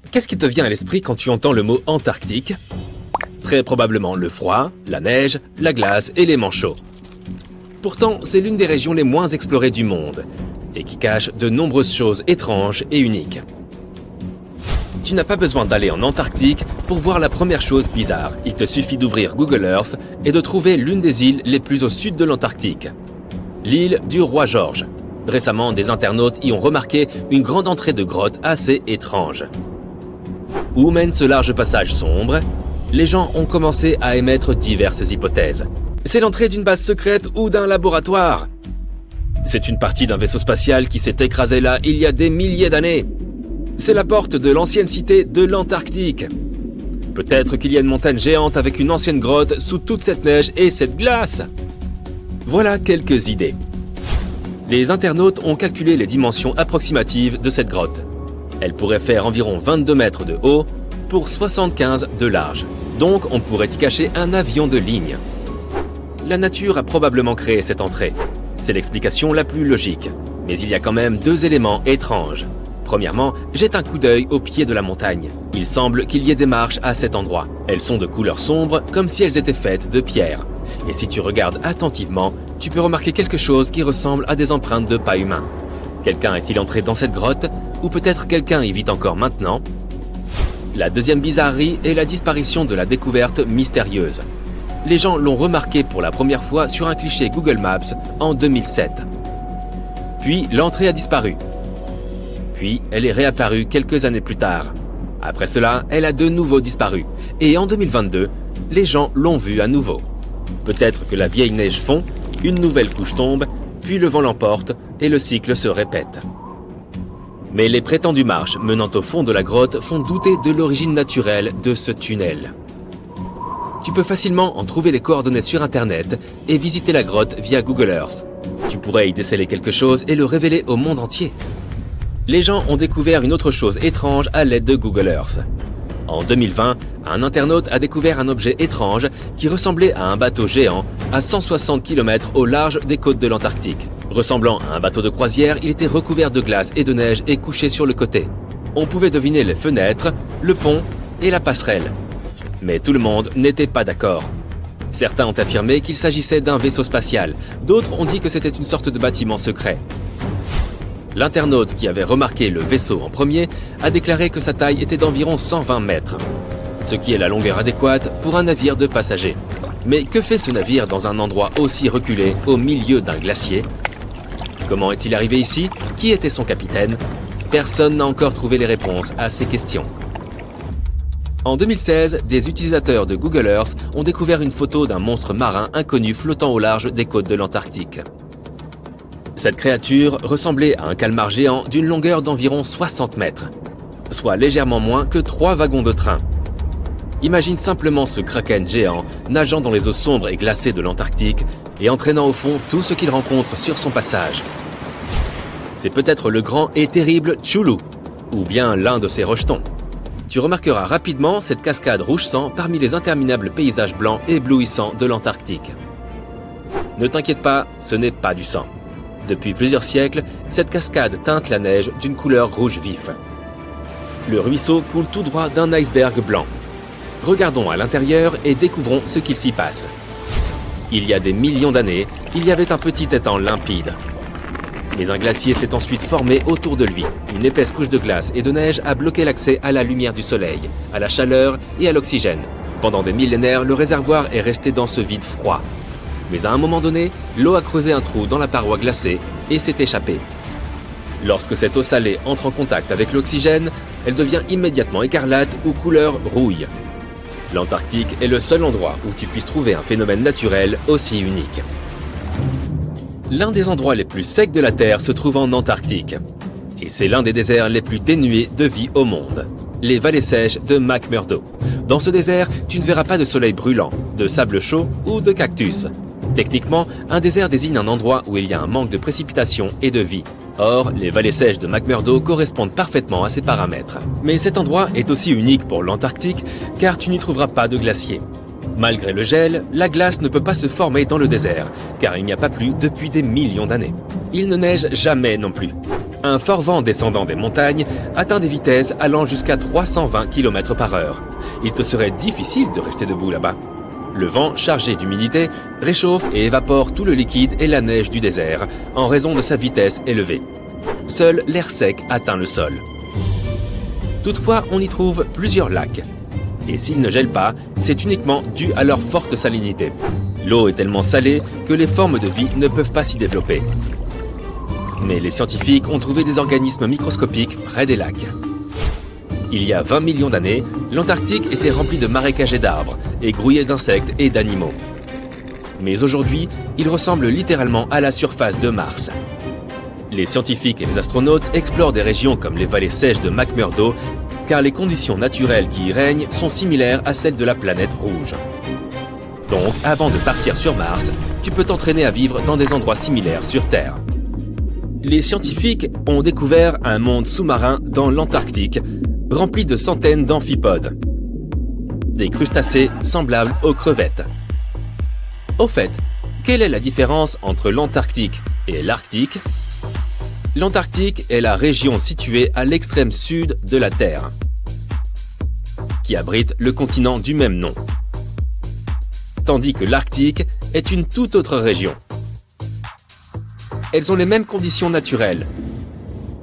Qu'est-ce qui te vient à l'esprit quand tu entends le mot Antarctique? Très probablement le froid, la neige, la glace et les manchots. Pourtant, c'est l'une des régions les moins explorées du monde et qui cache de nombreuses choses étranges et uniques. Tu n'as pas besoin d'aller en Antarctique pour voir la première chose bizarre. Il te suffit d'ouvrir Google Earth et de trouver l'une des îles les plus au sud de l'Antarctique. L'île du Roi George. Récemment, des internautes y ont remarqué une grande entrée de grotte assez étrange. Où mène ce large passage sombre? Les gens ont commencé à émettre diverses hypothèses. C'est l'entrée d'une base secrète ou d'un laboratoire. C'est une partie d'un vaisseau spatial qui s'est écrasé là il y a des milliers d'années. C'est la porte de l'ancienne cité de l'Antarctique. Peut-être qu'il y a une montagne géante avec une ancienne grotte sous toute cette neige et cette glace. Voilà quelques idées. Les internautes ont calculé les dimensions approximatives de cette grotte. Elle pourrait faire environ 22 mètres de haut pour 75 de large. Donc on pourrait y cacher un avion de ligne. La nature a probablement créé cette entrée. C'est l'explication la plus logique. Mais il y a quand même deux éléments étranges. Premièrement, jette un coup d'œil au pied de la montagne. Il semble qu'il y ait des marches à cet endroit. Elles sont de couleur sombre, comme si elles étaient faites de pierre. Et si tu regardes attentivement, tu peux remarquer quelque chose qui ressemble à des empreintes de pas humains. Quelqu'un est-il entré dans cette grotte? Ou peut-être quelqu'un y vit encore maintenant? La deuxième bizarrerie est la disparition de la découverte mystérieuse. Les gens l'ont remarqué pour la première fois sur un cliché Google Maps en 2007. Puis l'entrée a disparu. Puis elle est réapparue quelques années plus tard. Après cela, elle a de nouveau disparu. Et en 2022, les gens l'ont vue à nouveau. Peut-être que la vieille neige fond, une nouvelle couche tombe, puis le vent l'emporte et le cycle se répète. Mais les prétendues marches menant au fond de la grotte font douter de l'origine naturelle de ce tunnel. Tu peux facilement en trouver les coordonnées sur Internet et visiter la grotte via Google Earth. Tu pourrais y déceler quelque chose et le révéler au monde entier. Les gens ont découvert une autre chose étrange à l'aide de Google Earth. En 2020, un internaute a découvert un objet étrange qui ressemblait à un bateau géant à 160 km au large des côtes de l'Antarctique. Ressemblant à un bateau de croisière, il était recouvert de glace et de neige et couché sur le côté. On pouvait deviner les fenêtres, le pont et la passerelle. Mais tout le monde n'était pas d'accord. Certains ont affirmé qu'il s'agissait d'un vaisseau spatial, d'autres ont dit que c'était une sorte de bâtiment secret. L'internaute qui avait remarqué le vaisseau en premier a déclaré que sa taille était d'environ 120 mètres, ce qui est la longueur adéquate pour un navire de passagers. Mais que fait ce navire dans un endroit aussi reculé au milieu d'un glacier? Comment est-il arrivé ici? Qui était son capitaine? Personne n'a encore trouvé les réponses à ces questions. En 2016, des utilisateurs de Google Earth ont découvert une photo d'un monstre marin inconnu flottant au large des côtes de l'Antarctique. Cette créature ressemblait à un calmar géant d'une longueur d'environ 60 mètres, soit légèrement moins que 3 wagons de train. Imagine simplement ce kraken géant nageant dans les eaux sombres et glacées de l'Antarctique et entraînant au fond tout ce qu'il rencontre sur son passage. C'est peut-être le grand et terrible Chulu, ou bien l'un de ses rejetons. Tu remarqueras rapidement cette cascade rouge sang parmi les interminables paysages blancs éblouissants de l'Antarctique. Ne t'inquiète pas, ce n'est pas du sang. Depuis plusieurs siècles, cette cascade teinte la neige d'une couleur rouge vif. Le ruisseau coule tout droit d'un iceberg blanc. Regardons à l'intérieur et découvrons ce qu'il s'y passe. Il y a des millions d'années, il y avait un petit étang limpide. Mais un glacier s'est ensuite formé autour de lui. Une épaisse couche de glace et de neige a bloqué l'accès à la lumière du soleil, à la chaleur et à l'oxygène. Pendant des millénaires, le réservoir est resté dans ce vide froid. Mais à un moment donné, l'eau a creusé un trou dans la paroi glacée et s'est échappée. Lorsque cette eau salée entre en contact avec l'oxygène, elle devient immédiatement écarlate ou couleur rouille. L'Antarctique est le seul endroit où tu puisses trouver un phénomène naturel aussi unique. L'un des endroits les plus secs de la Terre se trouve en Antarctique. Et c'est l'un des déserts les plus dénués de vie au monde. Les vallées sèches de McMurdo. Dans ce désert, tu ne verras pas de soleil brûlant, de sable chaud ou de cactus. Techniquement, un désert désigne un endroit où il y a un manque de précipitation et de vie. Or, les vallées sèches de McMurdo correspondent parfaitement à ces paramètres. Mais cet endroit est aussi unique pour l'Antarctique car tu n'y trouveras pas de glacier. Malgré le gel, la glace ne peut pas se former dans le désert car il n'y a pas plu depuis des millions d'années. Il ne neige jamais non plus. Un fort vent descendant des montagnes atteint des vitesses allant jusqu'à 320 km/h. Il te serait difficile de rester debout là-bas. Le vent, chargé d'humidité, réchauffe et évapore tout le liquide et la neige du désert, en raison de sa vitesse élevée. Seul l'air sec atteint le sol. Toutefois, on y trouve plusieurs lacs. Et s'ils ne gèlent pas, c'est uniquement dû à leur forte salinité. L'eau est tellement salée que les formes de vie ne peuvent pas s'y développer. Mais les scientifiques ont trouvé des organismes microscopiques près des lacs. Il y a 20 millions d'années, l'Antarctique était rempli de marécages d'arbres et grouillé d'insectes et d'animaux. Mais aujourd'hui, il ressemble littéralement à la surface de Mars. Les scientifiques et les astronautes explorent des régions comme les vallées sèches de McMurdo, car les conditions naturelles qui y règnent sont similaires à celles de la planète rouge. Donc, avant de partir sur Mars, tu peux t'entraîner à vivre dans des endroits similaires sur Terre. Les scientifiques ont découvert un monde sous-marin dans l'Antarctique, rempli de centaines d'amphipodes. Des crustacés semblables aux crevettes. Au fait, quelle est la différence entre l'Antarctique et l'Arctique ? L'Antarctique est la région située à l'extrême sud de la Terre, qui abrite le continent du même nom. Tandis que l'Arctique est une toute autre région. Elles ont les mêmes conditions naturelles,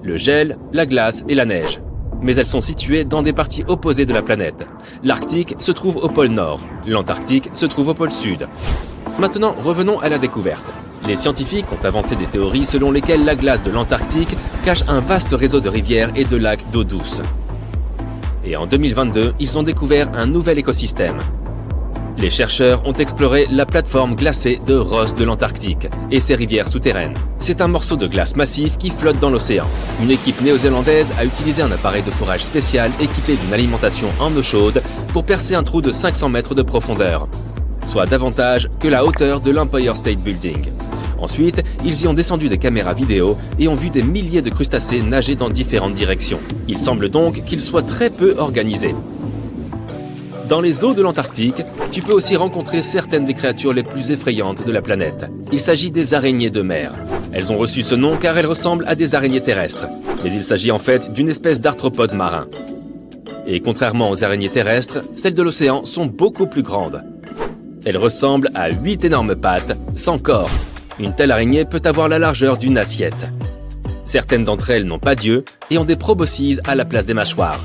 le gel, la glace et la neige, mais elles sont situées dans des parties opposées de la planète. L'Arctique se trouve au pôle Nord, l'Antarctique se trouve au pôle Sud. Maintenant, revenons à la découverte. Les scientifiques ont avancé des théories selon lesquelles la glace de l'Antarctique cache un vaste réseau de rivières et de lacs d'eau douce. Et en 2022, ils ont découvert un nouvel écosystème. Les chercheurs ont exploré la plateforme glacée de Ross de l'Antarctique et ses rivières souterraines. C'est un morceau de glace massif qui flotte dans l'océan. Une équipe néo-zélandaise a utilisé un appareil de forage spécial équipé d'une alimentation en eau chaude pour percer un trou de 500 mètres de profondeur, soit davantage que la hauteur de l'Empire State Building. Ensuite, ils y ont descendu des caméras vidéo et ont vu des milliers de crustacés nager dans différentes directions. Il semble donc qu'ils soient très peu organisés. Dans les eaux de l'Antarctique, tu peux aussi rencontrer certaines des créatures les plus effrayantes de la planète. Il s'agit des araignées de mer. Elles ont reçu ce nom car elles ressemblent à des araignées terrestres. Mais il s'agit en fait d'une espèce d'arthropode marin. Et contrairement aux araignées terrestres, celles de l'océan sont beaucoup plus grandes. Elles ressemblent à 8 énormes pattes, sans corps. Une telle araignée peut avoir la largeur d'une assiette. Certaines d'entre elles n'ont pas d'yeux et ont des proboscises à la place des mâchoires.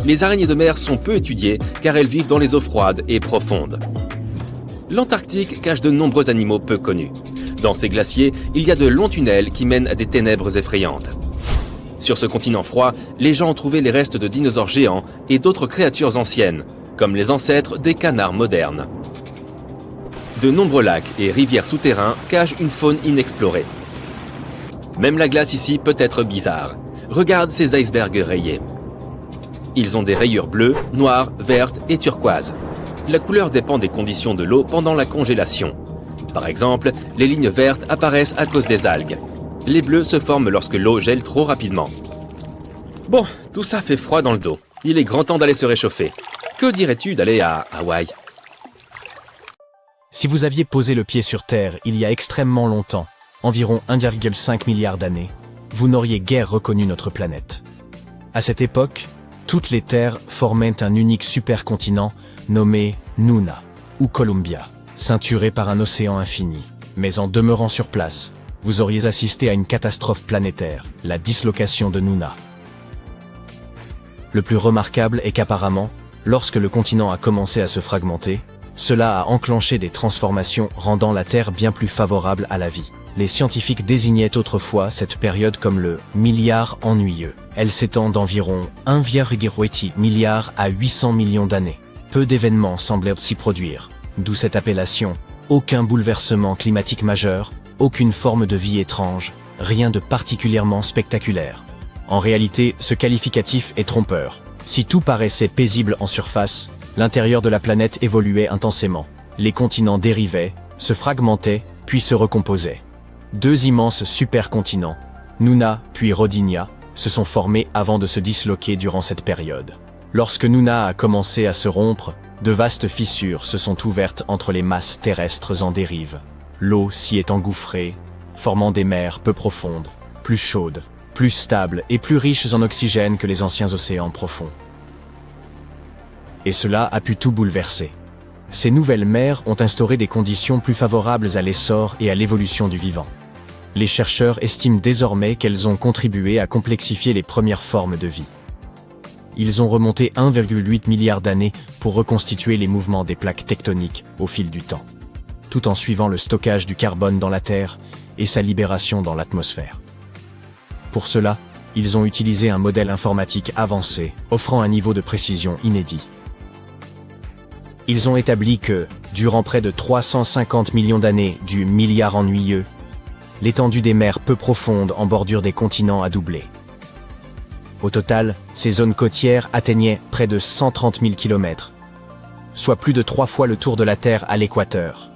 Les araignées de mer sont peu étudiées car elles vivent dans les eaux froides et profondes. L'Antarctique cache de nombreux animaux peu connus. Dans ces glaciers, il y a de longs tunnels qui mènent à des ténèbres effrayantes. Sur ce continent froid, les gens ont trouvé les restes de dinosaures géants et d'autres créatures anciennes, comme les ancêtres des canards modernes. De nombreux lacs et rivières souterrains cachent une faune inexplorée. Même la glace ici peut être bizarre. Regarde ces icebergs rayés. Ils ont des rayures bleues, noires, vertes et turquoises. La couleur dépend des conditions de l'eau pendant la congélation. Par exemple, les lignes vertes apparaissent à cause des algues. Les bleus se forment lorsque l'eau gèle trop rapidement. Bon, tout ça fait froid dans le dos. Il est grand temps d'aller se réchauffer. Que dirais-tu d'aller à Hawaï ? Si vous aviez posé le pied sur Terre il y a extrêmement longtemps, environ 1,5 milliard d'années, vous n'auriez guère reconnu notre planète. À cette époque, toutes les terres formaient un unique supercontinent nommé Nuna, ou Columbia, ceinturé par un océan infini. Mais en demeurant sur place, vous auriez assisté à une catastrophe planétaire, la dislocation de Nuna. Le plus remarquable est qu'apparemment, lorsque le continent a commencé à se fragmenter, cela a enclenché des transformations rendant la Terre bien plus favorable à la vie. Les scientifiques désignaient autrefois cette période comme le « milliard ennuyeux ». Elle s'étend d'environ 1,8 milliard à 800 millions d'années. Peu d'événements semblaient s'y produire, d'où cette appellation. Aucun bouleversement climatique majeur, aucune forme de vie étrange, rien de particulièrement spectaculaire. En réalité, ce qualificatif est trompeur. Si tout paraissait paisible en surface, l'intérieur de la planète évoluait intensément. Les continents dérivaient, se fragmentaient, puis se recomposaient. Deux immenses supercontinents, Nuna puis Rodinia, se sont formés avant de se disloquer durant cette période. Lorsque Nuna a commencé à se rompre, de vastes fissures se sont ouvertes entre les masses terrestres en dérive. L'eau s'y est engouffrée, formant des mers peu profondes, plus chaudes, plus plus stables et plus riches en oxygène que les anciens océans profonds. Et cela a pu tout bouleverser. Ces nouvelles mers ont instauré des conditions plus favorables à l'essor et à l'évolution du vivant. Les chercheurs estiment désormais qu'elles ont contribué à complexifier les premières formes de vie. Ils ont remonté 1,8 milliard d'années pour reconstituer les mouvements des plaques tectoniques au fil du temps, tout en suivant le stockage du carbone dans la Terre et sa libération dans l'atmosphère. Pour cela, ils ont utilisé un modèle informatique avancé, offrant un niveau de précision inédit. Ils ont établi que, durant près de 350 millions d'années du milliard ennuyeux, l'étendue des mers peu profondes en bordure des continents a doublé. Au total, ces zones côtières atteignaient près de 130 000 km, soit plus de 3 fois le tour de la Terre à l'équateur.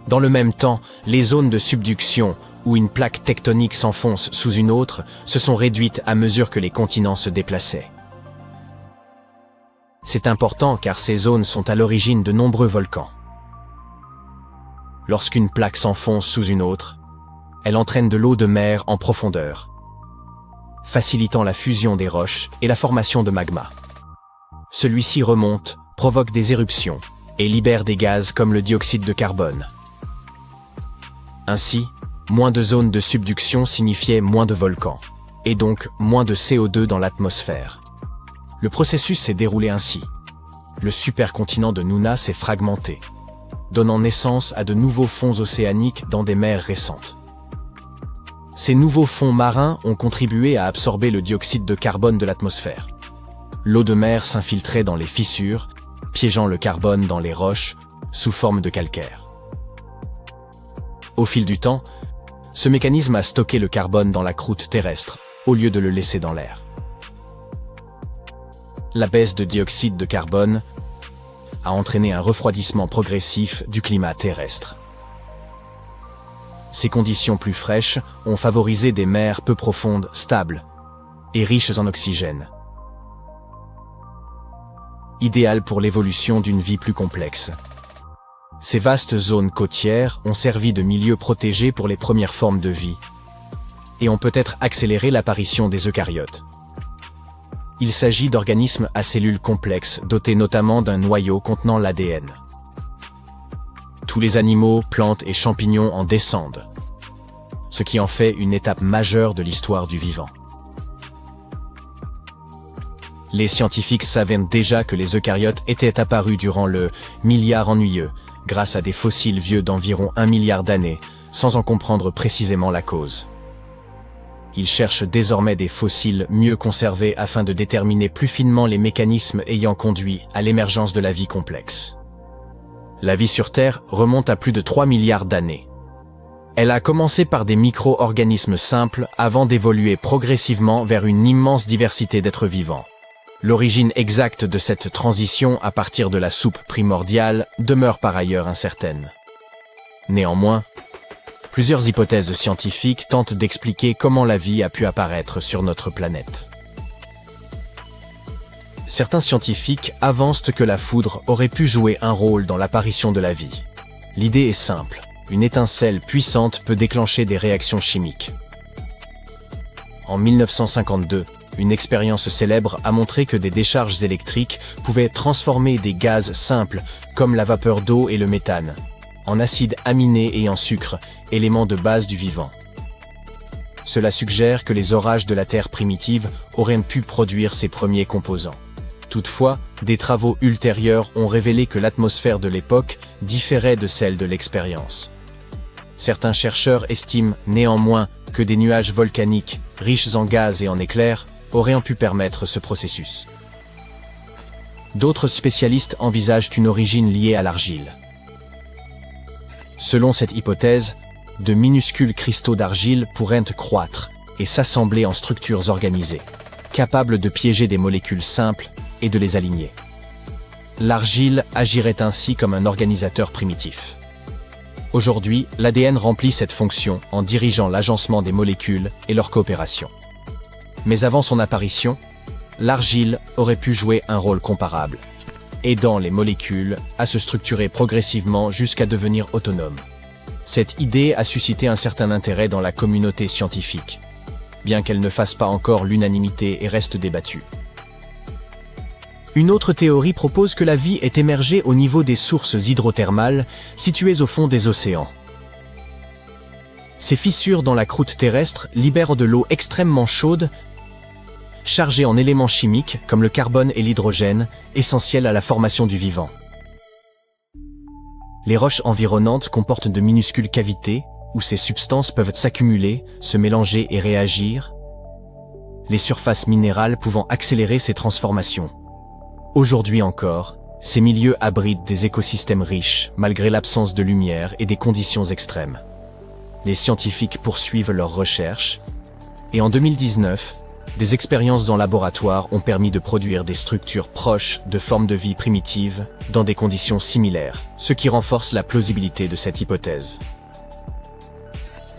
Dans le même temps, les zones de subduction, où une plaque tectonique s'enfonce sous une autre, se sont réduites à mesure que les continents se déplaçaient. C'est important car ces zones sont à l'origine de nombreux volcans. Lorsqu'une plaque s'enfonce sous une autre, elle entraîne de l'eau de mer en profondeur, facilitant la fusion des roches et la formation de magma. Celui-ci remonte, provoque des éruptions et libère des gaz comme le dioxyde de carbone. Ainsi, moins de zones de subduction signifiait moins de volcans, et donc moins de CO2 dans l'atmosphère. Le processus s'est déroulé ainsi. Le supercontinent de Nuna s'est fragmenté, donnant naissance à de nouveaux fonds océaniques dans des mers récentes. Ces nouveaux fonds marins ont contribué à absorber le dioxyde de carbone de l'atmosphère. L'eau de mer s'infiltrait dans les fissures, piégeant le carbone dans les roches, sous forme de calcaire. Au fil du temps, ce mécanisme a stocké le carbone dans la croûte terrestre, au lieu de le laisser dans l'air. La baisse de dioxyde de carbone a entraîné un refroidissement progressif du climat terrestre. Ces conditions plus fraîches ont favorisé des mers peu profondes, stables et riches en oxygène, idéales pour l'évolution d'une vie plus complexe. Ces vastes zones côtières ont servi de milieu protégé pour les premières formes de vie et ont peut-être accéléré l'apparition des eucaryotes. Il s'agit d'organismes à cellules complexes dotés notamment d'un noyau contenant l'ADN. Tous les animaux, plantes et champignons en descendent, ce qui en fait une étape majeure de l'histoire du vivant. Les scientifiques savaient déjà que les eucaryotes étaient apparus durant le milliard ennuyeux, grâce à des fossiles vieux d'environ 1 milliard d'années, sans en comprendre précisément la cause. Ils cherchent désormais des fossiles mieux conservés afin de déterminer plus finement les mécanismes ayant conduit à l'émergence de la vie complexe. La vie sur Terre remonte à plus de 3 milliards d'années. Elle a commencé par des micro-organismes simples avant d'évoluer progressivement vers une immense diversité d'êtres vivants. L'origine exacte de cette transition à partir de la soupe primordiale demeure par ailleurs incertaine. Néanmoins, plusieurs hypothèses scientifiques tentent d'expliquer comment la vie a pu apparaître sur notre planète. Certains scientifiques avancent que la foudre aurait pu jouer un rôle dans l'apparition de la vie. L'idée est simple, une étincelle puissante peut déclencher des réactions chimiques. En 1952, une expérience célèbre a montré que des décharges électriques pouvaient transformer des gaz simples, comme la vapeur d'eau et le méthane, en acides aminés et en sucre, éléments de base du vivant. Cela suggère que les orages de la Terre primitive auraient pu produire ces premiers composants. Toutefois, des travaux ultérieurs ont révélé que l'atmosphère de l'époque différait de celle de l'expérience. Certains chercheurs estiment néanmoins que des nuages volcaniques, riches en gaz et en éclairs, auraient pu permettre ce processus. D'autres spécialistes envisagent une origine liée à l'argile. Selon cette hypothèse, de minuscules cristaux d'argile pourraient croître et s'assembler en structures organisées, capables de piéger des molécules simples et de les aligner. L'argile agirait ainsi comme un organisateur primitif. Aujourd'hui, l'ADN remplit cette fonction en dirigeant l'agencement des molécules et leur coopération. Mais avant son apparition, l'argile aurait pu jouer un rôle comparable, aidant les molécules à se structurer progressivement jusqu'à devenir autonomes. Cette idée a suscité un certain intérêt dans la communauté scientifique. bien qu'elle ne fasse pas encore l'unanimité et reste débattue. Une autre théorie propose que la vie est émergée au niveau des sources hydrothermales situées au fond des océans. Ces fissures dans la croûte terrestre libèrent de l'eau extrêmement chaude, chargée en éléments chimiques comme le carbone et l'hydrogène, essentiels à la formation du vivant. Les roches environnantes comportent de minuscules cavités où ces substances peuvent s'accumuler, se mélanger et réagir, les surfaces minérales pouvant accélérer ces transformations. Aujourd'hui encore, ces milieux abritent des écosystèmes riches malgré l'absence de lumière et des conditions extrêmes. Les scientifiques poursuivent leurs recherches et en 2019, des expériences en laboratoire ont permis de produire des structures proches de formes de vie primitives dans des conditions similaires, ce qui renforce la plausibilité de cette hypothèse.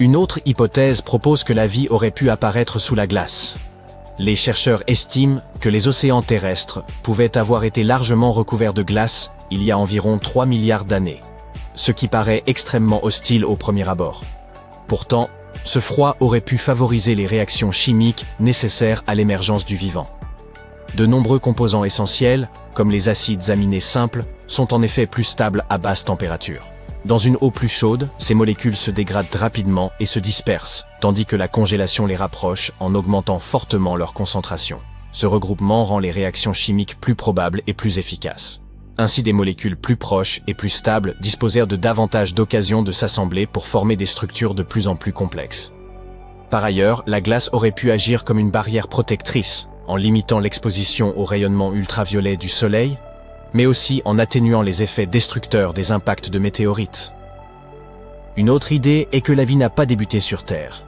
Une autre hypothèse propose que la vie aurait pu apparaître sous la glace. Les chercheurs estiment que les océans terrestres pouvaient avoir été largement recouverts de glace il y a environ 3 milliards d'années, ce qui paraît extrêmement hostile au premier abord. Pourtant, ce froid aurait pu favoriser les réactions chimiques nécessaires à l'émergence du vivant. De nombreux composants essentiels, comme les acides aminés simples, sont en effet plus stables à basse température. Dans une eau plus chaude, ces molécules se dégradent rapidement et se dispersent, tandis que la congélation les rapproche en augmentant fortement leur concentration. Ce regroupement rend les réactions chimiques plus probables et plus efficaces. Ainsi, des molécules plus proches et plus stables disposèrent de davantage d'occasions de s'assembler pour former des structures de plus en plus complexes. Par ailleurs, la glace aurait pu agir comme une barrière protectrice, en limitant l'exposition aux rayonnements ultraviolets du Soleil, mais aussi en atténuant les effets destructeurs des impacts de météorites. Une autre idée est que la vie n'a pas débuté sur Terre.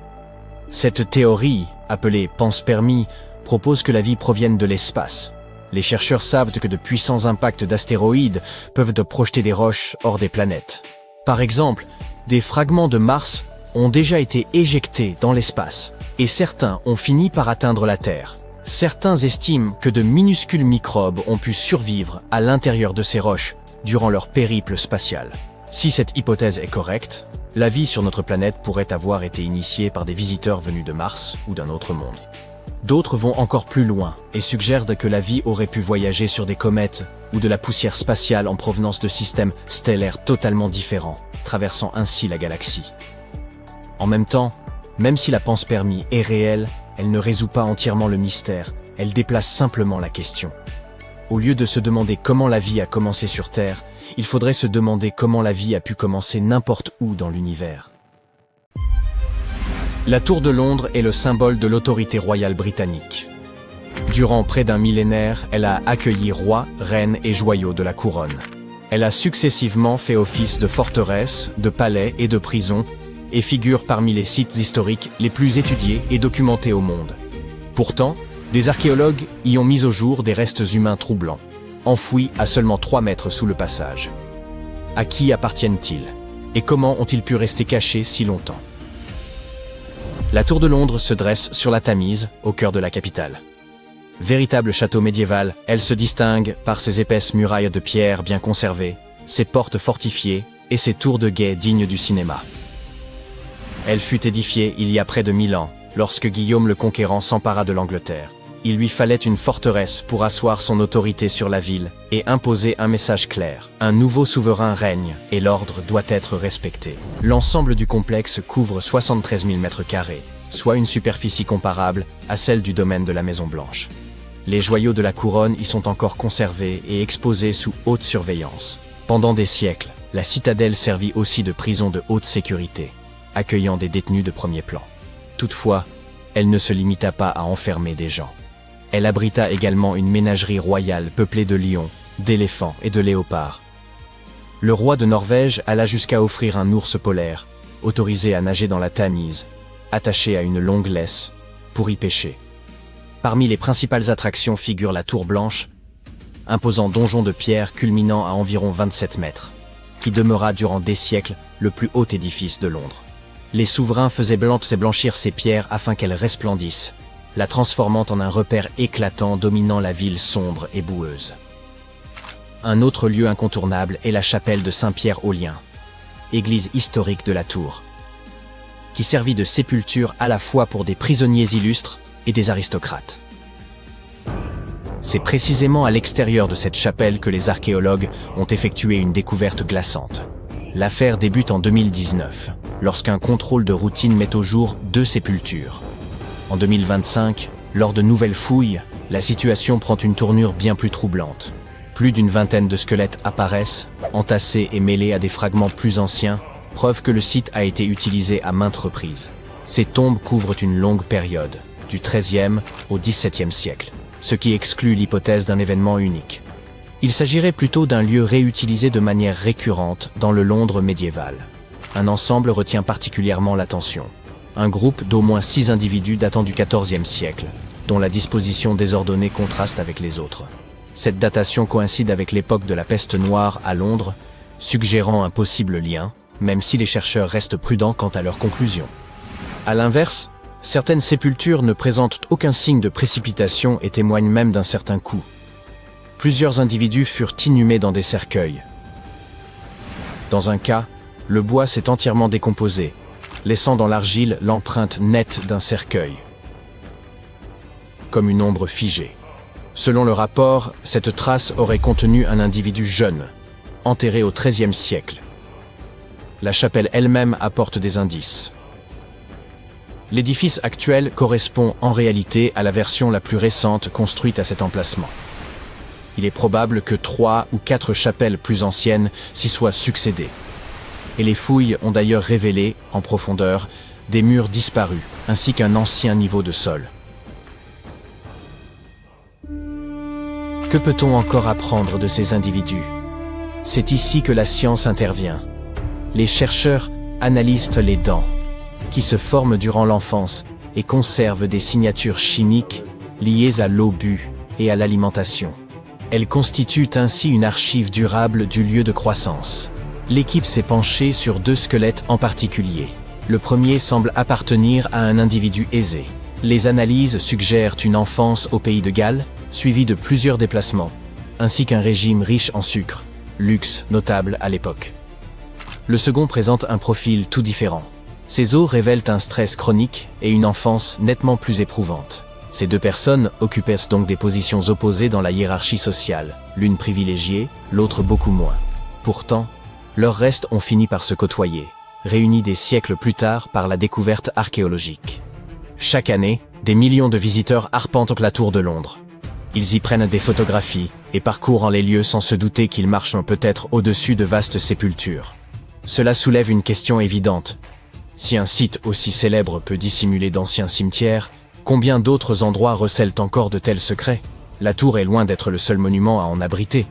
Cette théorie, appelée panspermie, propose que la vie provienne de l'espace. Les chercheurs savent que de puissants impacts d'astéroïdes peuvent projeter des roches hors des planètes. Par exemple, des fragments de Mars ont déjà été éjectés dans l'espace, et certains ont fini par atteindre la Terre. Certains estiment que de minuscules microbes ont pu survivre à l'intérieur de ces roches durant leur périple spatial. Si cette hypothèse est correcte, la vie sur notre planète pourrait avoir été initiée par des visiteurs venus de Mars ou d'un autre monde. D'autres vont encore plus loin et suggèrent que la vie aurait pu voyager sur des comètes ou de la poussière spatiale en provenance de systèmes stellaires totalement différents, traversant ainsi la galaxie. En même temps, même si la panspermie est réelle, elle ne résout pas entièrement le mystère, elle déplace simplement la question. Au lieu de se demander comment la vie a commencé sur Terre, il faudrait se demander comment la vie a pu commencer n'importe où dans l'univers. La Tour de Londres est le symbole de l'autorité royale britannique. Durant près d'un millénaire, elle a accueilli rois, reines et joyaux de la couronne. Elle a successivement fait office de forteresse, de palais et de prison, et figure parmi les sites historiques les plus étudiés et documentés au monde. Pourtant, des archéologues y ont mis au jour des restes humains troublants, enfouis à seulement 3 mètres sous le passage. À qui appartiennent-ils? Et comment ont-ils pu rester cachés si longtemps? La Tour de Londres se dresse sur la Tamise, au cœur de la capitale. Véritable château médiéval, elle se distingue par ses épaisses murailles de pierre bien conservées, ses portes fortifiées et ses tours de guet dignes du cinéma. Elle fut édifiée il y a près de 1000 ans, lorsque Guillaume le Conquérant s'empara de l'Angleterre. Il lui fallait une forteresse pour asseoir son autorité sur la ville et imposer un message clair. Un nouveau souverain règne et l'ordre doit être respecté. L'ensemble du complexe couvre 73 000 m², soit une superficie comparable à celle du domaine de la Maison Blanche. Les joyaux de la couronne y sont encore conservés et exposés sous haute surveillance. Pendant des siècles, la citadelle servit aussi de prison de haute sécurité, accueillant des détenus de premier plan. Toutefois, elle ne se limita pas à enfermer des gens. Elle abrita également une ménagerie royale peuplée de lions, d'éléphants et de léopards. Le roi de Norvège alla jusqu'à offrir un ours polaire, autorisé à nager dans la Tamise, attaché à une longue laisse, pour y pêcher. Parmi les principales attractions figure la Tour Blanche, imposant donjon de pierre culminant à environ 27 mètres, qui demeura durant des siècles le plus haut édifice de Londres. Les souverains faisaient blanchir ces pierres afin qu'elles resplendissent, la transformant en un repère éclatant dominant la ville sombre et boueuse. Un autre lieu incontournable est la chapelle de Saint-Pierre-aux-Liens, église historique de la Tour. qui servit de sépulture à la fois pour des prisonniers illustres et des aristocrates. C'est précisément à l'extérieur de cette chapelle que les archéologues ont effectué une découverte glaçante. L'affaire débute en 2019, lorsqu'un contrôle de routine met au jour 2 sépultures. En 2025, lors de nouvelles fouilles, la situation prend une tournure bien plus troublante. Plus d'une vingtaine de squelettes apparaissent, entassés et mêlés à des fragments plus anciens, preuve que le site a été utilisé à maintes reprises. Ces tombes couvrent une longue période, du XIIIe au XVIIe siècle, ce qui exclut l'hypothèse d'un événement unique. Il s'agirait plutôt d'un lieu réutilisé de manière récurrente dans le Londres médiéval. Un ensemble retient particulièrement l'attention. Un groupe d'au moins 6 individus datant du XIVe siècle, dont la disposition désordonnée contraste avec les autres. Cette datation coïncide avec l'époque de la peste noire à Londres, suggérant un possible lien, même si les chercheurs restent prudents quant à leurs conclusions. À l'inverse, certaines sépultures ne présentent aucun signe de précipitation et témoignent même d'un certain coût. Plusieurs individus furent inhumés dans des cercueils. Dans un cas, le bois s'est entièrement décomposé, laissant dans l'argile l'empreinte nette d'un cercueil, comme une ombre figée. Selon le rapport, cette trace aurait contenu un individu jeune, enterré au XIIIe siècle. La chapelle elle-même apporte des indices. L'édifice actuel correspond en réalité à la version la plus récente construite à cet emplacement. Il est probable que 3 ou 4 chapelles plus anciennes s'y soient succédées. Et les fouilles ont d'ailleurs révélé, en profondeur, des murs disparus, ainsi qu'un ancien niveau de sol. Que peut-on encore apprendre de ces individus? C'est ici que la science intervient. Les chercheurs analysent les dents, qui se forment durant l'enfance et conservent des signatures chimiques liées à l'eau bue et à l'alimentation. Elles constituent ainsi une archive durable du lieu de croissance. L'équipe s'est penchée sur 2 squelettes en particulier. Le premier semble appartenir à un individu aisé. Les analyses suggèrent une enfance au pays de Galles, suivie de plusieurs déplacements, ainsi qu'un régime riche en sucre, luxe notable à l'époque. Le second présente un profil tout différent. Ses os révèlent un stress chronique et une enfance nettement plus éprouvante. Ces 2 personnes occupaient donc des positions opposées dans la hiérarchie sociale, l'une privilégiée, l'autre beaucoup moins. Pourtant, leurs restes ont fini par se côtoyer, réunis des siècles plus tard par la découverte archéologique. Chaque année, des millions de visiteurs arpentent la tour de Londres. Ils y prennent des photographies et parcourent les lieux sans se douter qu'ils marchent peut-être au-dessus de vastes sépultures. Cela soulève une question évidente. Si un site aussi célèbre peut dissimuler d'anciens cimetières, combien d'autres endroits recèlent encore de tels secrets? La tour est loin d'être le seul monument à en abriter.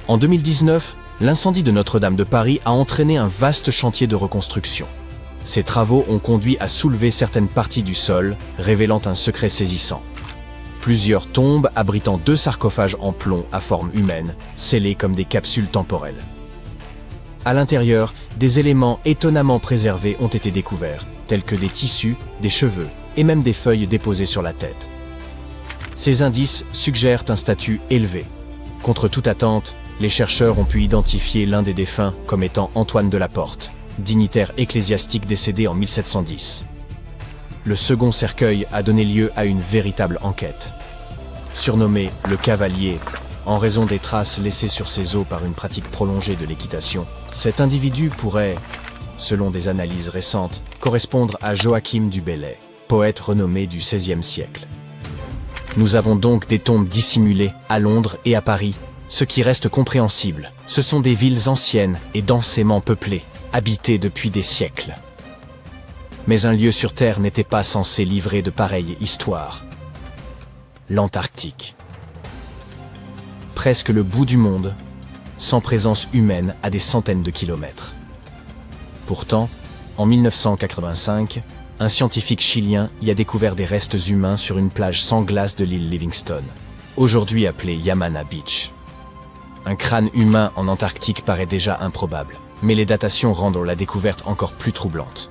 En 2019, l'incendie de Notre-Dame de Paris a entraîné un vaste chantier de reconstruction. Ces travaux ont conduit à soulever certaines parties du sol, révélant un secret saisissant. Plusieurs tombes abritant 2 sarcophages en plomb à forme humaine, scellés comme des capsules temporelles. À l'intérieur, des éléments étonnamment préservés ont été découverts, tels que des tissus, des cheveux et même des feuilles déposées sur la tête. Ces indices suggèrent un statut élevé. Contre toute attente, les chercheurs ont pu identifier l'un des défunts comme étant Antoine de la Porte, dignitaire ecclésiastique décédé en 1710. Le second cercueil a donné lieu à une véritable enquête. Surnommé le Cavalier, en raison des traces laissées sur ses os par une pratique prolongée de l'équitation, cet individu pourrait, selon des analyses récentes, correspondre à Joachim du Bellay, poète renommé du XVIe siècle. Nous avons donc des tombes dissimulées à Londres et à Paris. Ce qui reste compréhensible, ce sont des villes anciennes et densément peuplées, habitées depuis des siècles. Mais un lieu sur Terre n'était pas censé livrer de pareilles histoires. L'Antarctique. Presque le bout du monde, sans présence humaine à des centaines de kilomètres. Pourtant, en 1985, un scientifique chilien y a découvert des restes humains sur une plage sans glace de l'île Livingston, aujourd'hui appelée Yamana Beach. Un crâne humain en Antarctique paraît déjà improbable, mais les datations rendent la découverte encore plus troublante.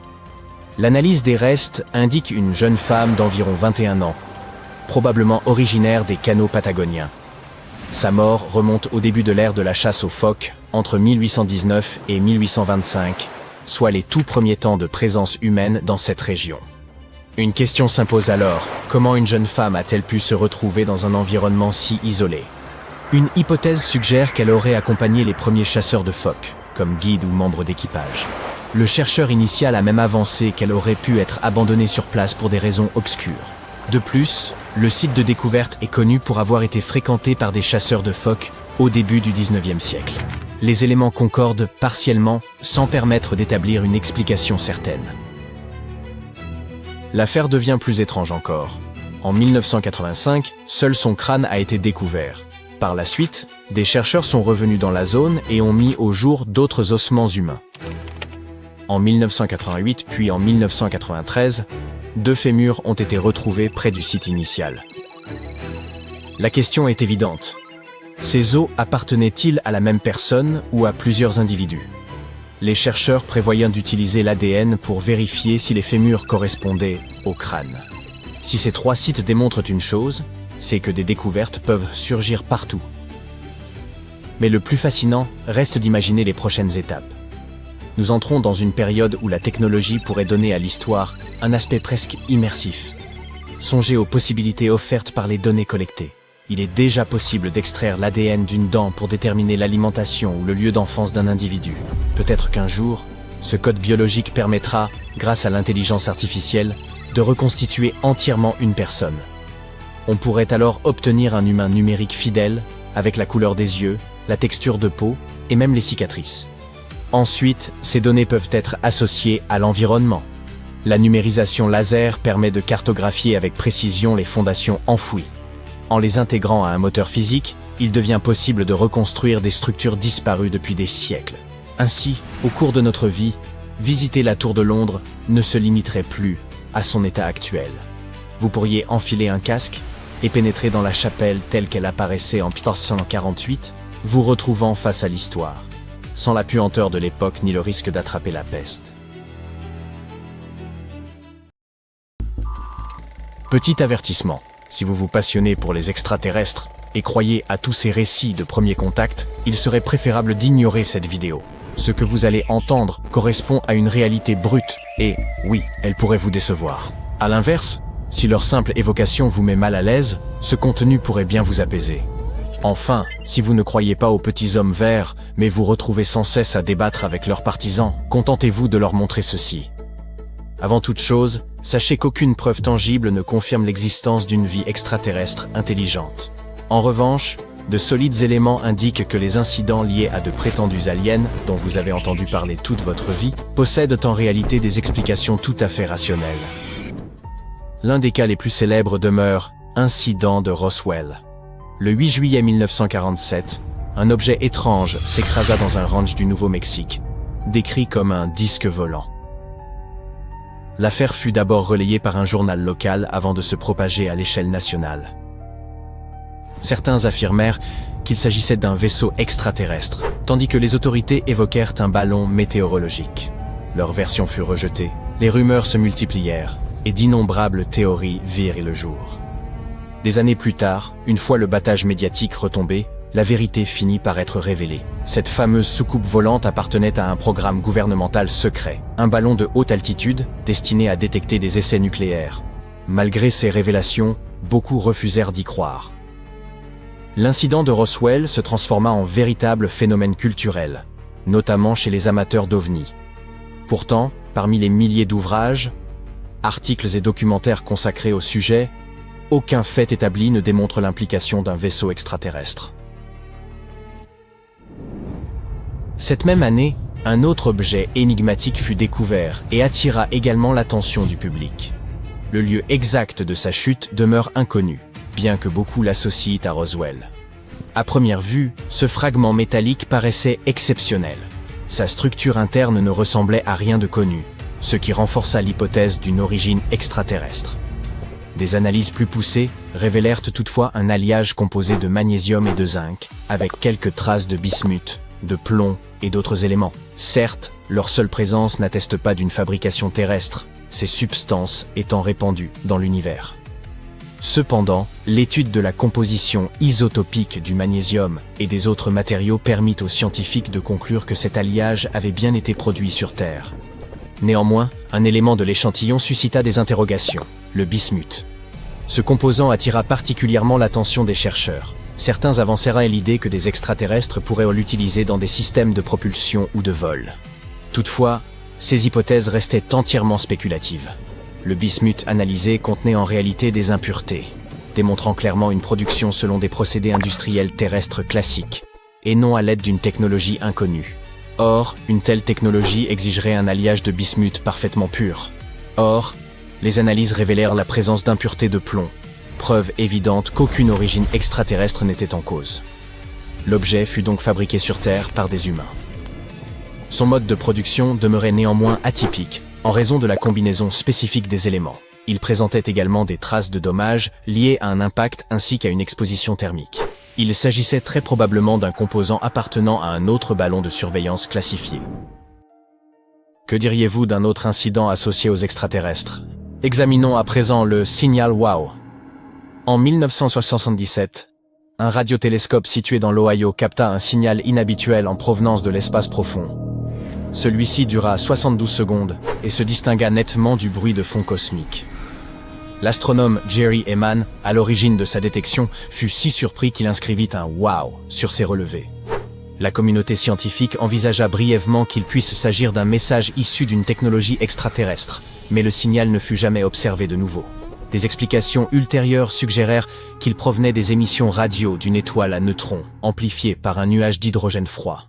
L'analyse des restes indique une jeune femme d'environ 21 ans, probablement originaire des canaux patagoniens. Sa mort remonte au début de l'ère de la chasse aux phoques, entre 1819 et 1825, soit les tout premiers temps de présence humaine dans cette région. Une question s'impose alors, comment une jeune femme a-t-elle pu se retrouver dans un environnement si isolé? Une hypothèse suggère qu'elle aurait accompagné les premiers chasseurs de phoques, comme guide ou membre d'équipage. Le chercheur initial a même avancé qu'elle aurait pu être abandonnée sur place pour des raisons obscures. De plus, le site de découverte est connu pour avoir été fréquenté par des chasseurs de phoques au début du XIXe siècle. Les éléments concordent partiellement sans permettre d'établir une explication certaine. L'affaire devient plus étrange encore. En 1985, seul son crâne a été découvert. Par la suite, des chercheurs sont revenus dans la zone et ont mis au jour d'autres ossements humains. En 1988 puis en 1993, 2 fémurs ont été retrouvés près du site initial. La question est évidente. Ces os appartenaient-ils à la même personne ou à plusieurs individus? Les chercheurs prévoyaient d'utiliser l'ADN pour vérifier si les fémurs correspondaient au crâne. Si ces 3 sites démontrent une chose, c'est que des découvertes peuvent surgir partout. Mais le plus fascinant reste d'imaginer les prochaines étapes. Nous entrons dans une période où la technologie pourrait donner à l'histoire un aspect presque immersif. Songez aux possibilités offertes par les données collectées. Il est déjà possible d'extraire l'ADN d'une dent pour déterminer l'alimentation ou le lieu d'enfance d'un individu. Peut-être qu'un jour, ce code biologique permettra, grâce à l'intelligence artificielle, de reconstituer entièrement une personne. On pourrait alors obtenir un humain numérique fidèle, avec la couleur des yeux, la texture de peau et même les cicatrices. Ensuite, ces données peuvent être associées à l'environnement. La numérisation laser permet de cartographier avec précision les fondations enfouies. En les intégrant à un moteur physique, il devient possible de reconstruire des structures disparues depuis des siècles. Ainsi, au cours de notre vie, visiter la Tour de Londres ne se limiterait plus à son état actuel. Vous pourriez enfiler un casque et pénétrer dans la chapelle telle qu'elle apparaissait en 1448, vous retrouvant face à l'histoire, sans la puanteur de l'époque ni le risque d'attraper la peste. Petit avertissement. Si vous vous passionnez pour les extraterrestres et croyez à tous ces récits de premier contact, il serait préférable d'ignorer cette vidéo. Ce que vous allez entendre correspond à une réalité brute et, oui, elle pourrait vous décevoir. À l'inverse, si leur simple évocation vous met mal à l'aise, ce contenu pourrait bien vous apaiser. Enfin, si vous ne croyez pas aux petits hommes verts, mais vous retrouvez sans cesse à débattre avec leurs partisans, contentez-vous de leur montrer ceci. Avant toute chose, sachez qu'aucune preuve tangible ne confirme l'existence d'une vie extraterrestre intelligente. En revanche, de solides éléments indiquent que les incidents liés à de prétendus aliens, dont vous avez entendu parler toute votre vie, possèdent en réalité des explications tout à fait rationnelles. L'un des cas les plus célèbres demeure « Incident de Roswell ». Le 8 juillet 1947, un objet étrange s'écrasa dans un ranch du Nouveau-Mexique, décrit comme un disque volant. L'affaire fut d'abord relayée par un journal local avant de se propager à l'échelle nationale. Certains affirmèrent qu'il s'agissait d'un vaisseau extraterrestre, tandis que les autorités évoquèrent un ballon météorologique. Leur version fut rejetée, les rumeurs se multiplièrent, et d'innombrables théories virent le jour. Des années plus tard, une fois le battage médiatique retombé, la vérité finit par être révélée. Cette fameuse soucoupe volante appartenait à un programme gouvernemental secret, un ballon de haute altitude destiné à détecter des essais nucléaires. Malgré ces révélations, beaucoup refusèrent d'y croire. L'incident de Roswell se transforma en véritable phénomène culturel, notamment chez les amateurs d'ovnis. Pourtant, parmi les milliers d'ouvrages, articles et documentaires consacrés au sujet, aucun fait établi ne démontre l'implication d'un vaisseau extraterrestre. Cette même année, un autre objet énigmatique fut découvert et attira également l'attention du public. Le lieu exact de sa chute demeure inconnu, bien que beaucoup l'associent à Roswell. À première vue, ce fragment métallique paraissait exceptionnel. Sa structure interne ne ressemblait à rien de connu, ce qui renforça l'hypothèse d'une origine extraterrestre. Des analyses plus poussées révélèrent toutefois un alliage composé de magnésium et de zinc, avec quelques traces de bismuth, de plomb et d'autres éléments. Certes, leur seule présence n'atteste pas d'une fabrication terrestre, ces substances étant répandues dans l'univers. Cependant, l'étude de la composition isotopique du magnésium et des autres matériaux permit aux scientifiques de conclure que cet alliage avait bien été produit sur Terre. Néanmoins, un élément de l'échantillon suscita des interrogations, le bismuth. Ce composant attira particulièrement l'attention des chercheurs. Certains avancèrent l'idée que des extraterrestres pourraient l'utiliser dans des systèmes de propulsion ou de vol. Toutefois, ces hypothèses restaient entièrement spéculatives. Le bismuth analysé contenait en réalité des impuretés, démontrant clairement une production selon des procédés industriels terrestres classiques, et non à l'aide d'une technologie inconnue. Or, une telle technologie exigerait un alliage de bismuth parfaitement pur. Or, les analyses révélèrent la présence d'impuretés de plomb, preuve évidente qu'aucune origine extraterrestre n'était en cause. L'objet fut donc fabriqué sur Terre par des humains. Son mode de production demeurait néanmoins atypique, en raison de la combinaison spécifique des éléments. Il présentait également des traces de dommages liées à un impact ainsi qu'à une exposition thermique. Il s'agissait très probablement d'un composant appartenant à un autre ballon de surveillance classifié. Que diriez-vous d'un autre incident associé aux extraterrestres? Examinons à présent le signal WOW. En 1977, un radiotélescope situé dans l'Ohio capta un signal inhabituel en provenance de l'espace profond. Celui-ci dura 72 secondes et se distingua nettement du bruit de fond cosmique. L'astronome Jerry Ehman, à l'origine de sa détection, fut si surpris qu'il inscrivit un « wow » sur ses relevés. La communauté scientifique envisagea brièvement qu'il puisse s'agir d'un message issu d'une technologie extraterrestre, mais le signal ne fut jamais observé de nouveau. Des explications ultérieures suggérèrent qu'il provenait des émissions radio d'une étoile à neutrons, amplifiée par un nuage d'hydrogène froid.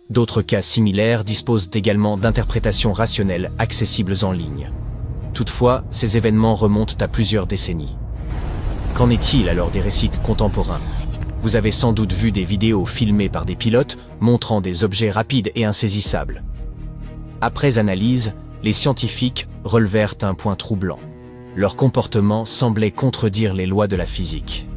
D'autres cas similaires disposent également d'interprétations rationnelles accessibles en ligne. Toutefois, ces événements remontent à plusieurs décennies. Qu'en est-il alors des récits contemporains? Vous avez sans doute vu des vidéos filmées par des pilotes montrant des objets rapides et insaisissables. Après analyse, les scientifiques relevèrent un point troublant. Leur comportement semblait contredire les lois de la physique.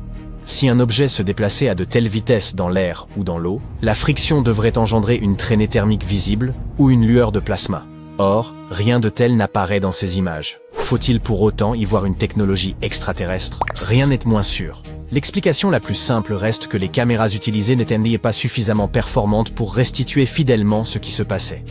Si un objet se déplaçait à de telles vitesses dans l'air ou dans l'eau, la friction devrait engendrer une traînée thermique visible ou une lueur de plasma. Or, rien de tel n'apparaît dans ces images. Faut-il pour autant y voir une technologie extraterrestre? Rien n'est moins sûr. L'explication la plus simple reste que les caméras utilisées n'étaient pas suffisamment performantes pour restituer fidèlement ce qui se passait.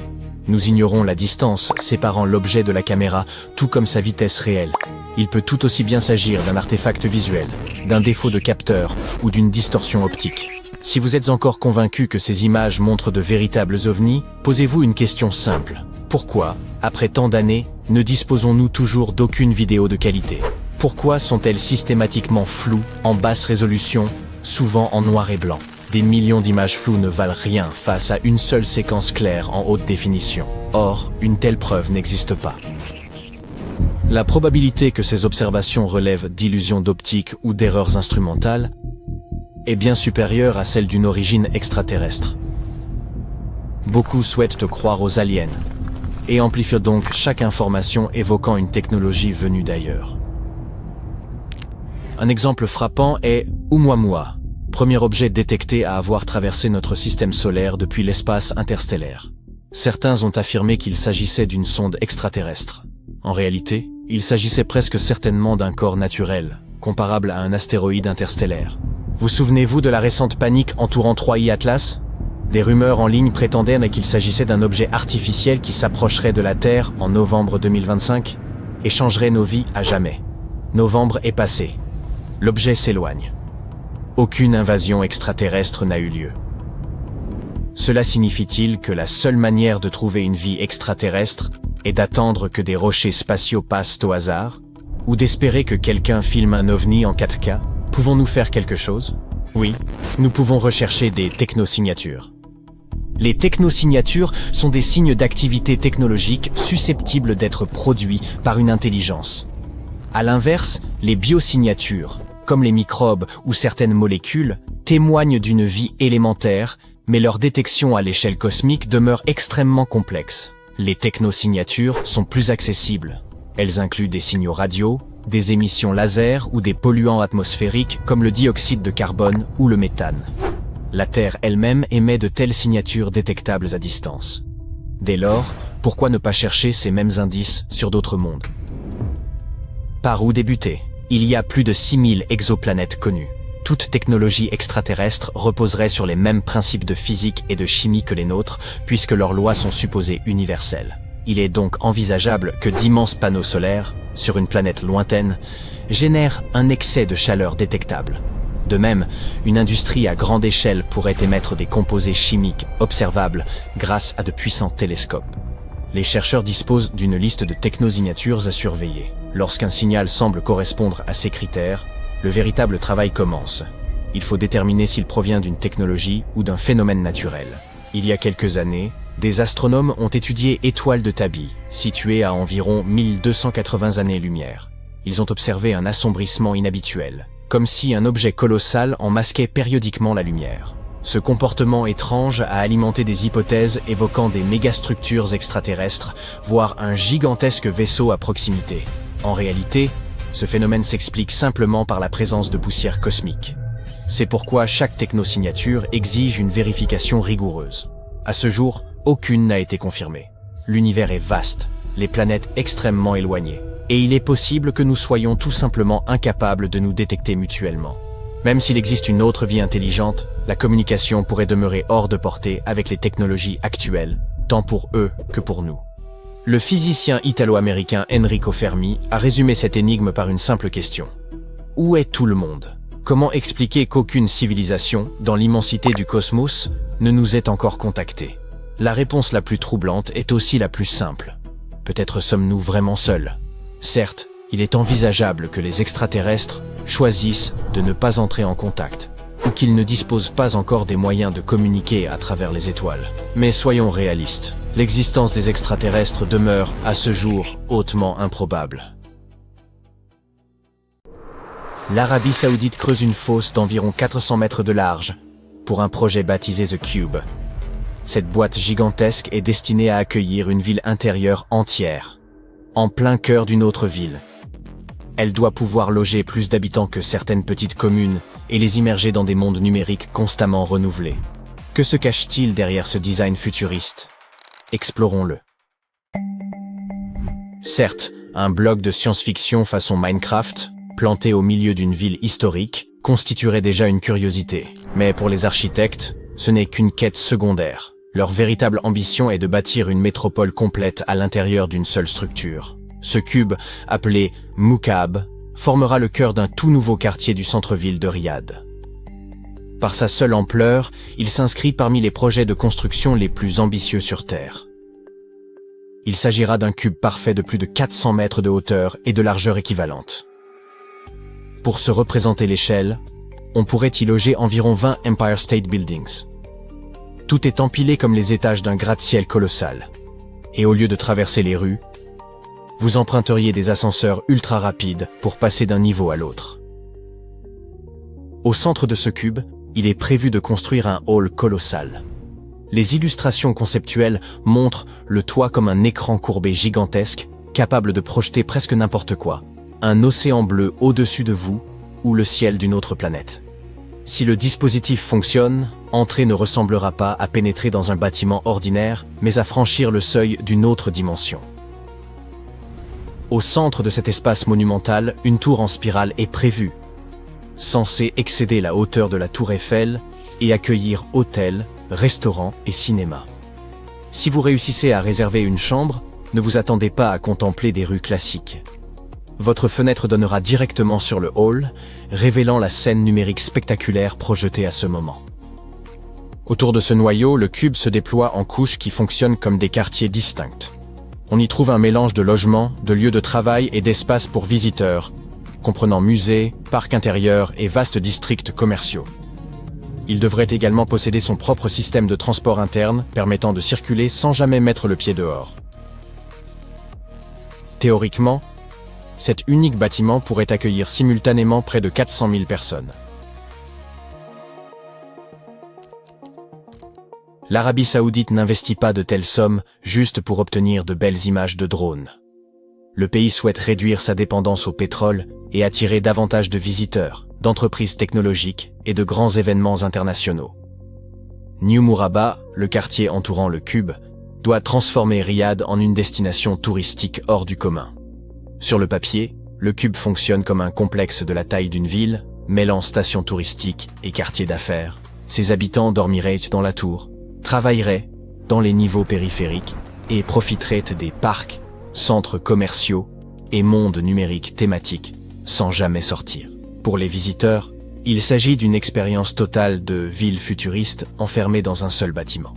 Nous ignorons la distance séparant l'objet de la caméra, tout comme sa vitesse réelle. Il peut tout aussi bien s'agir d'un artefact visuel, d'un défaut de capteur ou d'une distorsion optique. Si vous êtes encore convaincu que ces images montrent de véritables ovnis, posez-vous une question simple. Pourquoi, après tant d'années, ne disposons-nous toujours d'aucune vidéo de qualité? Pourquoi sont-elles systématiquement floues, en basse résolution, souvent en noir et blanc? Des millions d'images floues ne valent rien face à une seule séquence claire en haute définition. Or, une telle preuve n'existe pas. La probabilité que ces observations relèvent d'illusions d'optique ou d'erreurs instrumentales est bien supérieure à celle d'une origine extraterrestre. Beaucoup souhaitent croire aux aliens et amplifient donc chaque information évoquant une technologie venue d'ailleurs. Un exemple frappant est Oumuamua, premier objet détecté à avoir traversé notre système solaire depuis l'espace interstellaire. Certains ont affirmé qu'il s'agissait d'une sonde extraterrestre. En réalité, il s'agissait presque certainement d'un corps naturel, comparable à un astéroïde interstellaire. Vous souvenez-vous de la récente panique entourant 3i Atlas? Des rumeurs en ligne prétendaient qu'il s'agissait d'un objet artificiel qui s'approcherait de la Terre en novembre 2025 et changerait nos vies à jamais. Novembre est passé. L'objet s'éloigne. Aucune invasion extraterrestre n'a eu lieu. Cela signifie-t-il que la seule manière de trouver une vie extraterrestre est d'attendre que des rochers spatiaux passent au hasard? Ou d'espérer que quelqu'un filme un ovni en 4K? Pouvons-nous faire quelque chose? Oui, nous pouvons rechercher des technosignatures. Les technosignatures sont des signes d'activité technologique susceptibles d'être produits par une intelligence. À l'inverse, les biosignatures, comme les microbes ou certaines molécules, témoignent d'une vie élémentaire, mais leur détection à l'échelle cosmique demeure extrêmement complexe. Les technosignatures sont plus accessibles. Elles incluent des signaux radio, des émissions laser ou des polluants atmosphériques comme le dioxyde de carbone ou le méthane. La Terre elle-même émet de telles signatures détectables à distance. Dès lors, pourquoi ne pas chercher ces mêmes indices sur d'autres mondes? Par où débuter? Il y a plus de 6000 exoplanètes connues. Toute technologie extraterrestre reposerait sur les mêmes principes de physique et de chimie que les nôtres, puisque leurs lois sont supposées universelles. Il est donc envisageable que d'immenses panneaux solaires, sur une planète lointaine, génèrent un excès de chaleur détectable. De même, une industrie à grande échelle pourrait émettre des composés chimiques observables grâce à de puissants télescopes. Les chercheurs disposent d'une liste de technosignatures à surveiller. Lorsqu'un signal semble correspondre à ces critères, le véritable travail commence. Il faut déterminer s'il provient d'une technologie ou d'un phénomène naturel. Il y a quelques années, des astronomes ont étudié Étoile de Tabi, située à environ 1280 années-lumière. Ils ont observé un assombrissement inhabituel, comme si un objet colossal en masquait périodiquement la lumière. Ce comportement étrange a alimenté des hypothèses évoquant des mégastructures extraterrestres, voire un gigantesque vaisseau à proximité. En réalité, ce phénomène s'explique simplement par la présence de poussière cosmique. C'est pourquoi chaque technosignature exige une vérification rigoureuse. À ce jour, aucune n'a été confirmée. L'univers est vaste, les planètes extrêmement éloignées, et il est possible que nous soyons tout simplement incapables de nous détecter mutuellement. Même s'il existe une autre vie intelligente, la communication pourrait demeurer hors de portée avec les technologies actuelles, tant pour eux que pour nous. Le physicien italo-américain Enrico Fermi a résumé cette énigme par une simple question. Où est tout le monde? Comment expliquer qu'aucune civilisation, dans l'immensité du cosmos, ne nous ait encore contactés? La réponse la plus troublante est aussi la plus simple. Peut-être sommes-nous vraiment seuls? Certes, il est envisageable que les extraterrestres choisissent de ne pas entrer en contact, ou qu'ils ne disposent pas encore des moyens de communiquer à travers les étoiles. Mais soyons réalistes, l'existence des extraterrestres demeure, à ce jour, hautement improbable. L'Arabie Saoudite creuse une fosse d'environ 400 mètres de large, pour un projet baptisé The Cube. Cette boîte gigantesque est destinée à accueillir une ville intérieure entière, en plein cœur d'une autre ville. Elle doit pouvoir loger plus d'habitants que certaines petites communes et les immerger dans des mondes numériques constamment renouvelés. Que se cache-t-il derrière ce design futuriste? Explorons-le. Certes, un bloc de science-fiction façon Minecraft, planté au milieu d'une ville historique, constituerait déjà une curiosité. Mais pour les architectes, ce n'est qu'une quête secondaire. Leur véritable ambition est de bâtir une métropole complète à l'intérieur d'une seule structure. Ce cube, appelé Mukaab, formera le cœur d'un tout nouveau quartier du centre-ville de Riyad. Par sa seule ampleur, il s'inscrit parmi les projets de construction les plus ambitieux sur Terre. Il s'agira d'un cube parfait de plus de 400 mètres de hauteur et de largeur équivalente. Pour se représenter l'échelle, on pourrait y loger environ 20 Empire State Buildings. Tout est empilé comme les étages d'un gratte-ciel colossal. Et au lieu de traverser les rues, vous emprunteriez des ascenseurs ultra rapides pour passer d'un niveau à l'autre. Au centre de ce cube, il est prévu de construire un hall colossal. Les illustrations conceptuelles montrent le toit comme un écran courbé gigantesque, capable de projeter presque n'importe quoi. Un océan bleu au-dessus de vous, ou le ciel d'une autre planète. Si le dispositif fonctionne, entrer ne ressemblera pas à pénétrer dans un bâtiment ordinaire, mais à franchir le seuil d'une autre dimension. Au centre de cet espace monumental, une tour en spirale est prévue, censée excéder la hauteur de la tour Eiffel et accueillir hôtels, restaurants et cinéma. Si vous réussissez à réserver une chambre, ne vous attendez pas à contempler des rues classiques. Votre fenêtre donnera directement sur le hall, révélant la scène numérique spectaculaire projetée à ce moment. Autour de ce noyau, le cube se déploie en couches qui fonctionnent comme des quartiers distincts. On y trouve un mélange de logements, de lieux de travail et d'espaces pour visiteurs, comprenant musées, parcs intérieurs et vastes districts commerciaux. Il devrait également posséder son propre système de transport interne, permettant de circuler sans jamais mettre le pied dehors. Théoriquement, cet unique bâtiment pourrait accueillir simultanément près de 400 000 personnes. L'Arabie Saoudite n'investit pas de telles sommes juste pour obtenir de belles images de drones. Le pays souhaite réduire sa dépendance au pétrole et attirer davantage de visiteurs, d'entreprises technologiques et de grands événements internationaux. New Murabba, le quartier entourant le cube, doit transformer Riyad en une destination touristique hors du commun. Sur le papier, Le cube fonctionne comme un complexe de la taille d'une ville, mêlant stations touristiques et quartiers d'affaires. Ses habitants dormiraient dans la tour, travailleraient dans les niveaux périphériques et profiteraient des parcs, centres commerciaux et mondes numériques thématiques sans jamais sortir. Pour les visiteurs, il s'agit d'une expérience totale de ville futuriste enfermée dans un seul bâtiment.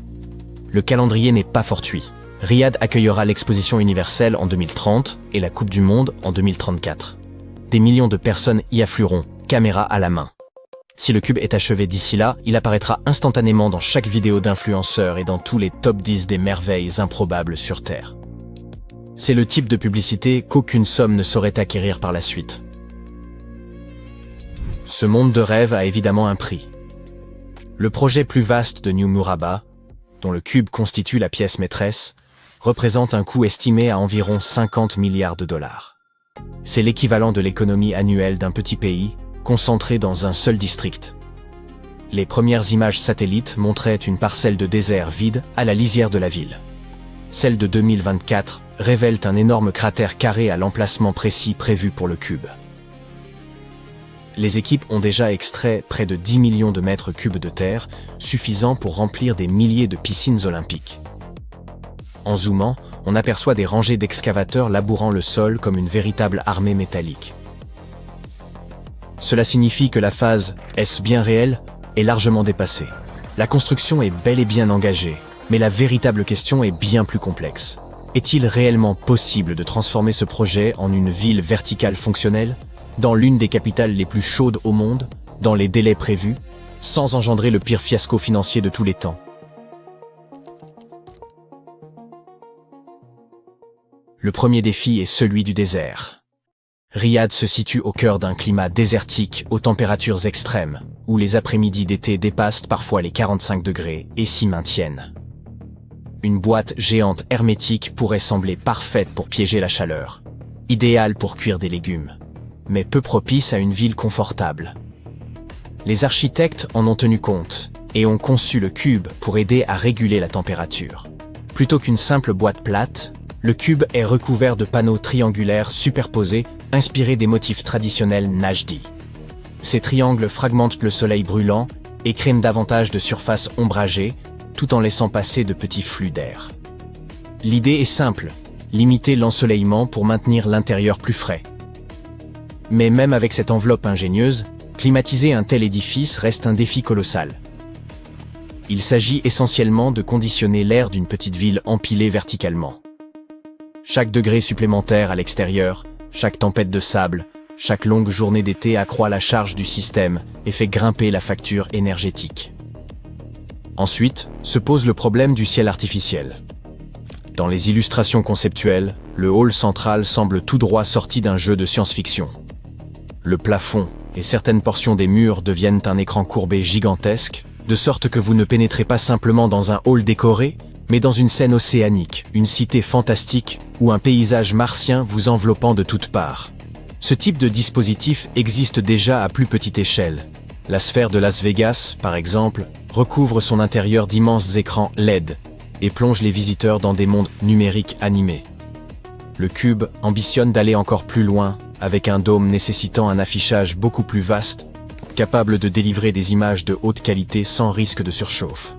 Le calendrier n'est pas fortuit. Riyad accueillera l'exposition universelle en 2030 et la Coupe du Monde en 2034. Des millions de personnes y afflueront, caméra à la main. Si le cube est achevé d'ici là, il apparaîtra instantanément dans chaque vidéo d'influenceurs et dans tous les top 10 des merveilles improbables sur Terre. C'est le type de publicité qu'aucune somme ne saurait acquérir par la suite. Ce monde de rêve a évidemment un prix. Le projet plus vaste de New Murabba, dont le cube constitue la pièce maîtresse, représente un coût estimé à environ 50 milliards de dollars. C'est l'équivalent de l'économie annuelle d'un petit pays, concentré dans un seul district. Les premières images satellites montraient une parcelle de désert vide à la lisière de la ville. Celles de 2024 révèlent un énorme cratère carré à l'emplacement précis prévu pour le cube. Les équipes ont déjà extrait près de 10 millions de mètres cubes de terre, suffisant pour remplir des milliers de piscines olympiques. En zoomant, on aperçoit des rangées d'excavateurs labourant le sol comme une véritable armée métallique. Cela signifie que la phase « est-ce bien réel ?» est largement dépassée. La construction est bel et bien engagée, mais la véritable question est bien plus complexe. Est-il réellement possible de transformer ce projet en une ville verticale fonctionnelle, dans l'une des capitales les plus chaudes au monde, dans les délais prévus, sans engendrer le pire fiasco financier de tous les temps? Le premier défi est celui du désert. Riyad se situe au cœur d'un climat désertique aux températures extrêmes, où les après-midi d'été dépassent parfois les 45 degrés et s'y maintiennent. Une boîte géante hermétique pourrait sembler parfaite pour piéger la chaleur, idéale pour cuire des légumes, mais peu propice à une ville confortable. Les architectes en ont tenu compte et ont conçu le cube pour aider à réguler la température. Plutôt qu'une simple boîte plate, le cube est recouvert de panneaux triangulaires superposés, inspirés des motifs traditionnels Najdi. Ces triangles fragmentent le soleil brûlant et créent davantage de surfaces ombragées, tout en laissant passer de petits flux d'air. L'idée est simple, limiter l'ensoleillement pour maintenir l'intérieur plus frais. Mais même avec cette enveloppe ingénieuse, climatiser un tel édifice reste un défi colossal. Il s'agit essentiellement de conditionner l'air d'une petite ville empilée verticalement. Chaque degré supplémentaire à l'extérieur, chaque tempête de sable, chaque longue journée d'été accroît la charge du système et fait grimper la facture énergétique. Ensuite, se pose le problème du ciel artificiel. Dans les illustrations conceptuelles, le hall central semble tout droit sorti d'un jeu de science-fiction. Le plafond et certaines portions des murs deviennent un écran courbé gigantesque, de sorte que vous ne pénétrez pas simplement dans un hall décoré, mais dans une scène océanique, une cité fantastique ou un paysage martien vous enveloppant de toutes parts. Ce type de dispositif existe déjà à plus petite échelle. La sphère de Las Vegas, par exemple, recouvre son intérieur d'immenses écrans LED et plonge les visiteurs dans des mondes numériques animés. Le cube ambitionne d'aller encore plus loin, avec un dôme nécessitant un affichage beaucoup plus vaste, capable de délivrer des images de haute qualité sans risque de surchauffe.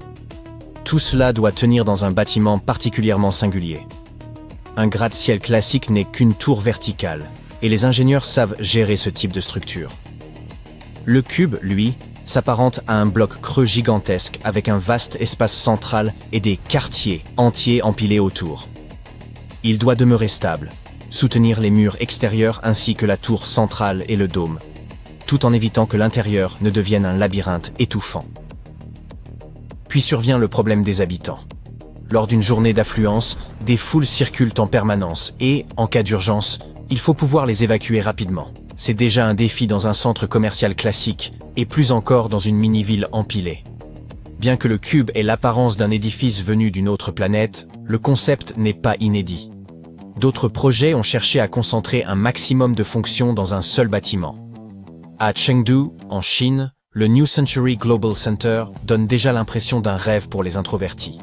Tout cela doit tenir dans un bâtiment particulièrement singulier. Un gratte-ciel classique n'est qu'une tour verticale, et les ingénieurs savent gérer ce type de structure. Le cube, lui, s'apparente à un bloc creux gigantesque avec un vaste espace central et des quartiers entiers empilés autour. Il doit demeurer stable, soutenir les murs extérieurs ainsi que la tour centrale et le dôme, tout en évitant que l'intérieur ne devienne un labyrinthe étouffant. Puis survient le problème des habitants. Lors d'une journée d'affluence, des foules circulent en permanence et, en cas d'urgence, il faut pouvoir les évacuer rapidement. C'est déjà un défi dans un centre commercial classique, et plus encore dans une mini-ville empilée. Bien que le cube ait l'apparence d'un édifice venu d'une autre planète, le concept n'est pas inédit. D'autres projets ont cherché à concentrer un maximum de fonctions dans un seul bâtiment. À Chengdu, en Chine, le New Century Global Center donne déjà l'impression d'un rêve pour les introvertis.